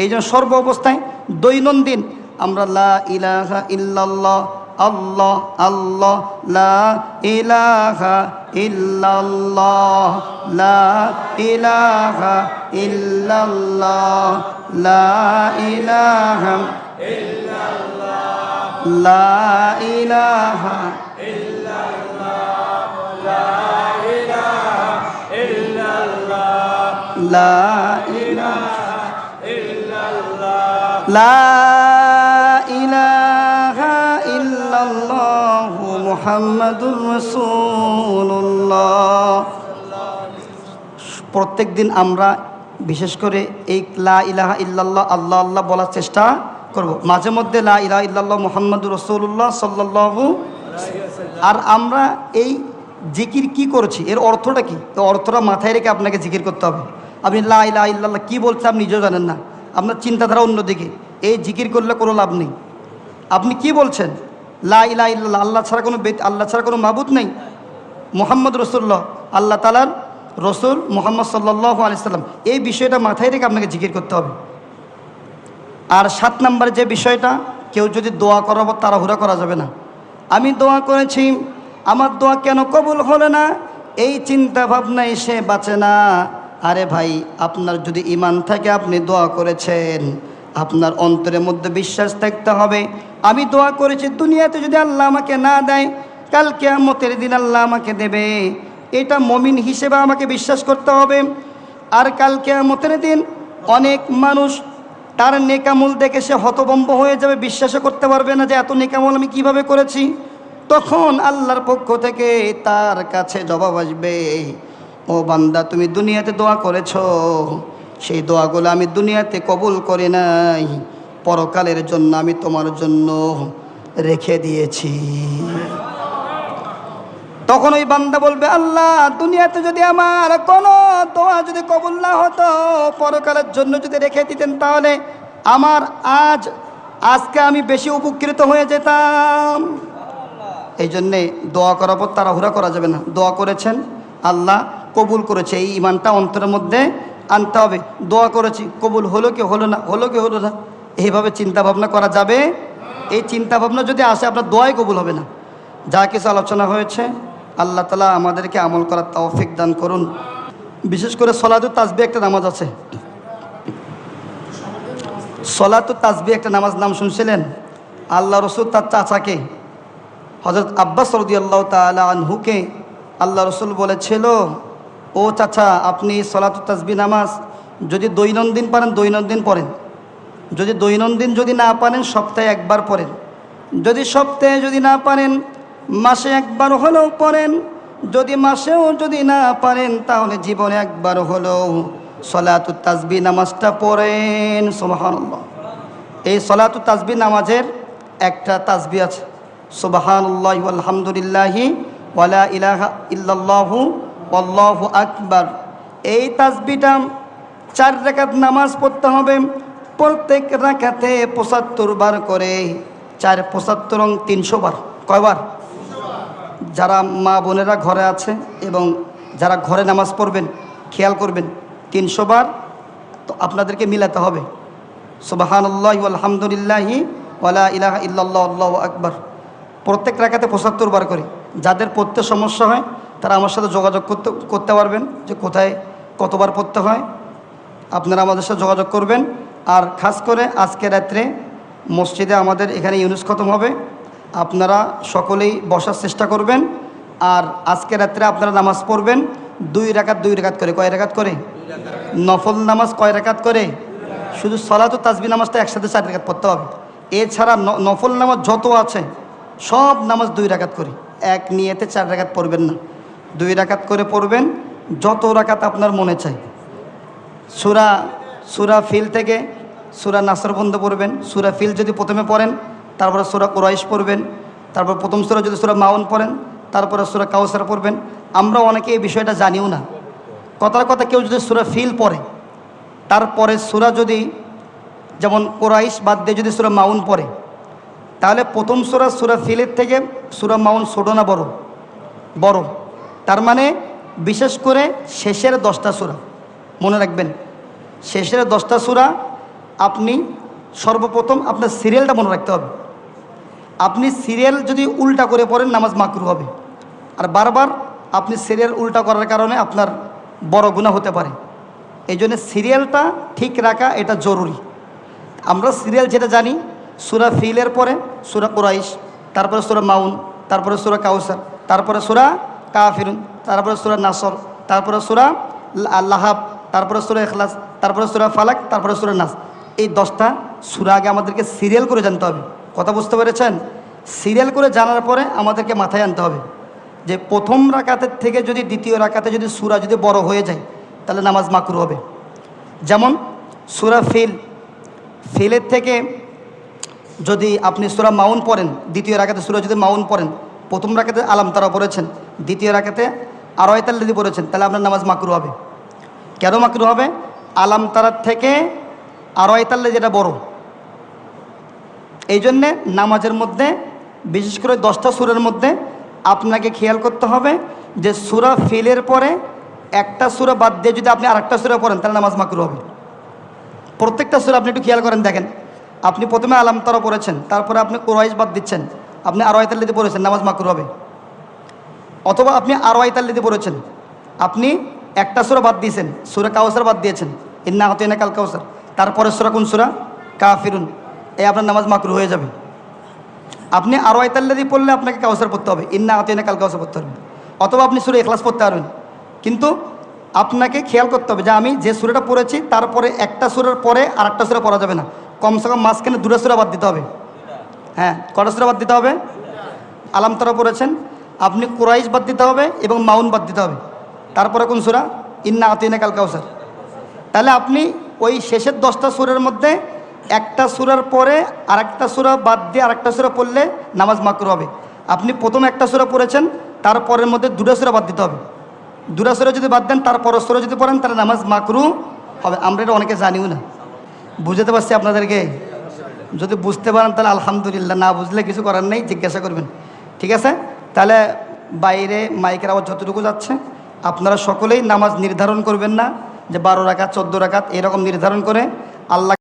এই জন্য সর্ব অবস্থায় দৈনন্দিন আমরা লা ইলাহা ইল্লাল্লাহ, আল্লাহ আল্লাহ, লা ইলাহা ইল্লাল্লাহ, লা ইলাহা ইল্লাল্লাহ, লা ইলাহা ইল্লাল্লাহ, লা ইলাহা ইল্লাল্লাহ, লা ইলাহা ইল্লাল্লাহ, লা ইলাহা ইল্লাল্লাহ, লা ইলাহা ইল্লাল্লাহ, মুহাম্মাদুর রাসূলুল্লাহ। প্রত্যেক দিন আমরা বিশেষ করে এই লা ইলাহা ইল্লাল্লাহ, আল্লাহ আল্লাহ বলার চেষ্টা করব। মাঝে মধ্যে লা ইলাহা ইল্লাল্লাহ মুহাম্মাদুর রাসূলুল্লাহ সাল্লাল্লাহু। আর আমরা এই জিকির কি করছি, এর অর্থটা কি? তো অর্থটা মাথায় রেখে আপনাকে জিকির করতে হবে। আপনি লা ইলাহা ইল্লাল্লাহ কী বলছে আপনি নিজেও জানেন না, আপনার চিন্তাধারা অন্যদিকে, এই জিকির করলে কোনো লাভ নেই। আপনি কি বলছেন? লা ইলাহা ইল্লাল্লাহ, আল্লাহ ছাড়া কোনো মাবুদ নেই, মুহাম্মদ রাসূলুল্লাহ আল্লাহ তাআলার রসুল মুহাম্মদ সাল্লাল্লাহু আলাইহি সাল্লাম, এই বিষয়টা মাথায় রেখে আপনাকে জিকির করতে হবে। আর 7 নম্বরে যে বিষয়টা, কেউ যদি দোয়া করাবো তাড়াহুড়া করা যাবে না। আমি দোয়া করেছি, আমার দোয়া কেন কবুল হলো না, এই চিন্তা ভাবনা এসে বাঁচে না। আরে ভাই, আপনার যদি ঈমান থাকে, আপনি দোয়া করেছেন, আপনার অন্তরের মধ্যে বিশ্বাস থাকতে হবে, আমি দোয়া করেছি, দুনিয়াতে যদি আল্লাহ আমাকে না দেয়, কাল কিয়ামতের দিন আল্লাহ আমাকে দেবে, এটা মুমিন হিসেবে আমাকে বিশ্বাস করতে হবে। আর কাল কিয়ামতের দিন অনেক মানুষ তার নেকামল দেখে সে হতভম্ব হয়ে যাবে, বিশ্বাসও করতে পারবে না যে এত নেকামল আমি কিভাবে করেছি। তখন আল্লাহর পক্ষ থেকে তার কাছে জবাব আসবে, ও বান্দা, তুমি দুনিয়াতে দোয়া করেছ, সেই দোয়াগুলো আমি দুনিয়াতে কবুল করে নাই, পরকালের জন্য আমি তোমার জন্য রেখে দিয়েছি। তখন ওই বান্দা বলবে, আল্লাহ, দুনিয়াতে যদি আমার কোনো দোয়া যদি কবুল না হতো, পরকালের জন্য যদি রেখে দিতেন, তাহলে আমার আজকে আমি বেশি উপকৃত হয়ে যেতাম। এই জন্যে দোয়া করার পর তাড়াহুড়া করা যাবে না। দোয়া করেছেন, আল্লাহ কবুল করেছে, এই ঈমানটা অন্তরের মধ্যে আনতে হবে। দোয়া করেছি, কবুল হলো কি হলো না, হলো কি হলো না, এইভাবে চিন্তা ভাবনা করা যাবে এই চিন্তা ভাবনা যদি আসে আপনার দোয়াই কবুল হবে না। যা কিছু আলোচনা হয়েছে আল্লাহ তাআলা আমাদেরকে আমল করার তৌফিক দান করুন। বিশেষ করে সলাতুত তাসবিহ একটা নামাজ আছে, সলাতুত তাসবিহ একটা নামাজ, নাম শুনছিলেন? আল্লাহ রসুল তার চাচাকে হযরত আব্বাস রাদিয়াল্লাহু তাআলা আনহুকে আল্লাহ রসুল বলেছিল, ও চাচা আপনি সলাতুত তাসবিহ নামাজ যদি দৈনন্দিন পারেন দৈনন্দিন পড়েন, যদি দৈনন্দিন যদি না পারেন সপ্তাহে একবার পড়েন, যদি সপ্তাহে যদি না পারেন মাসে একবার হলেও পড়েন, যদি মাসেও যদি না পারেন তাহলে জীবনে একবার হলেও সলাতুত তাসবিহ নামাজটা পড়েন। সুবহানাল্লাহ। এই সলাতুত তাসবিহ নামাজের একটা তাসবিহ আছে, সুবহানাল্লাহি ওয়ালহামদুলিল্লাহি ওয়ালা ইলাহা ইল্লাল্লাহু আল্লাহু আকবার। এই তাসবিহটা 4 রাকাত নামাজ পড়তে হবে, প্রত্যেক রাকাতে 75 বার করে, 4 75 300 বার। কয়বার? যারা মা বোনেরা ঘরে আছে এবং যারা ঘরে নামাজ পড়বেন খেয়াল করবেন 300 বার তো আপনাদেরকে মিলাতে হবে। সুবহানাল্লাহি ওয়ালহামদুলিল্লাহি ওয়ালা ইলাহা ইল্লাল্লাহু আল্লাহু আকবার, প্রত্যেক রাকাতে 75 বার করে। যাদের পড়তে সমস্যা হয় তারা আমার সাথে যোগাযোগ করতে পারবেন যে কোথায় কতবার পড়তে হয়, আপনারা আমাদের সাথে যোগাযোগ করবেন। আর খাস করে আজকে রাত্রে মসজিদে আমাদের এখানে ইউনুস খতম হবে, আপনারা সকলেই বসার চেষ্টা করবেন। আর আজকে রাত্রে আপনারা নামাজ পড়বেন 2 রাকাত 2 রাকাত করে। কয় রাকাত করে? নফল নামাজ কয় রাকাত করে? শুধু সলাতুত তাসবিহ নামাজটা একসাথে 4 রাকাত পড়তে হবে। এছাড়া নফল নামাজ যত আছে সব নামাজ 2 রাকাত করে, এক নিয়তে 4 রাকাত পড়বেন না, 2 রাকাত করে পড়বেন, যত রাকাত আপনার মনে চায়। সূরা ফিল থেকে সূরা নাসর পর্যন্ত পড়বেন। সূরা ফিল যদি প্রথমে পড়েন তারপরে সূরা কুরাইশ পড়বেন, তারপর প্রথম সূরা যদি সূরা মাউন পড়েন তারপরে সূরা কাউসার পড়বেন। আমরা অনেকে এই বিষয়টা জানিও না। কথার কথা কেউ যদি সূরা ফিল পড়ে তারপরে সূরা যদি যেমন কুরাইশ বাদ দিয়ে যদি সূরা মাউন পড়ে তাহলে প্রথম সূরা ফিলের থেকে সূরা মাউন ছোট না বড়? বড়। তার মানে বিশেষ করে শেষের 10টা সূরা মনে রাখবেন, শেষের 10টা সূরা আপনি সর্বপ্রথম আপনার সিরিয়ালটা মনে রাখতে হবে। আপনি সিরিয়াল যদি উল্টা করে পড়েন নামাজ মাকরু হবে, আর বারবার আপনি সিরিয়াল উল্টা করার কারণে আপনার বড় গুনাহ হতে পারে। এই জন্য সিরিয়ালটা ঠিক রাখা এটা জরুরি। আমরা সিরিয়াল যেটা জানি সূরা ফিলের পরে সূরা কুরাইশ, তারপরে সূরা মাউন, তারপরে সূরা কাউসার, তারপরে সূরা কাফিরুন, তারপরে সূরা নাসর, তারপরে সূরা লাহাব, তারপরে সূরা ইখলাস, তারপরে সূরা ফালাক, তারপরে সূরা নাস। এই 10টা সূরা আগে আমাদেরকে সিরিয়াল করে জানতে হবে। কথা বুঝতে পেরেছেন? সিরিয়াল করে জানার পরে আমাদেরকে মাথায় আনতে হবে যে প্রথম রাকাতের থেকে যদি দ্বিতীয় রাকাতে যদি সূরা যদি বড় হয়ে যায় তাহলে নামাজ মাকরু হবে। যেমন সূরা ফিলের থেকে যদি আপনি সূরা মাউন পড়েন, দ্বিতীয় রাকাতে সূরা যদি মাউন পড়েন, প্রথম রাকাতে আলাম তারা পড়েছেন, দ্বিতীয় রাকাতে আরওয়াইতাল যদি পড়েছেন তাহলে আপনার নামাজ মাকরু হবে। কেন মাকরু হবে? আলাম তারার থেকে আরওয়াইতাল যেটা বড়। এই জন্যে নামাজের মধ্যে বিশেষ করে 10টা সূরার মধ্যে আপনাকে খেয়াল করতে হবে যে সূরা ফিলের পরে একটা সূরা বাদ দিয়ে যদি আপনি আরেকটা সূরা পড়েন তাহলে নামাজ মাকরু হবে। প্রত্যেকটা সূরা আপনি একটু খেয়াল করেন, দেখেন আপনি প্রথমে আলাম তারা পড়েছেন, তারপরে আপনি কুরাইশ বাদ দিচ্ছেন, আপনি আরওয়াইতাল দিয়ে পড়েছেন, নামাজ মাকরু হবে। অথবা আপনি আরওয়াইতাল দিয়ে পড়েছেন, আপনি একটা সূরা বাদ দিয়েছেন, সূরা কাউসার বাদ দিয়েছেন, ইন্না আতাইনা কাল কাউসার, তারপরে সূরা কোন সূরা? কাফিরুন। এই আপনার নামাজ মাকরু হয়ে যাবে। আপনি আরওয়াইতাল দিয়ে পড়লে আপনাকে কাউসার পড়তে হবে, ইন্না আতাইনা কাল কাউসার পড়তে হবে। অথবা আপনি সূরা ইখলাস পড়তে পারবেন, কিন্তু আপনাকে খেয়াল করতে হবে যে আমি যে সূরাটা পড়েছি তারপরে একটা সূরার পরে আরেকটা সূরা পড়া যাবে না, কমসে কম মাঝখানে 2টা সূরা বাদ দিতে হবে। হ্যাঁ, কটা সূরা বাদ দিতে হবে? আলাম তারা পড়েছেন, আপনি কুরাইশ বাদ দিতে হবে এবং মাউন বাদ দিতে হবে, তারপরে কোন সূরা? ইন্না আতাইনা কাল কাউসার। তাহলে আপনি ওই শেষের 10টা সূরার মধ্যে একটা সূরার পরে আরেকটা সূরা বাদ দিয়ে আরেকটা সূরা পড়লে নামাজ মাকরু হবে। আপনি প্রথম একটা সূরা পড়েছেন, তারপরের মধ্যে 2টা সূরা বাদ দিতে হবে। 2টা সূরা যদি বাদ দেন তারপরের সূরা যদি পড়েন তাহলে নামাজ মাকরু হবে। আমরা এটা অনেকে জানিও না। বুঝতে পারছি আপনাদেরকে? যদি বুঝতে পারেন তাহলে আলহামদুলিল্লাহ, না বুঝলে কিছু করার নেই, জিজ্ঞাসা করবেন। ঠিক আছে? তাহলে বাইরে মাইকের আওয়াজ যতটুকু যাচ্ছে আপনারা সকলেই নামাজ নির্ধারণ করবেন না যে 12 রাকাত 14 রাকাত এরকম নির্ধারণ করে আল্লাহ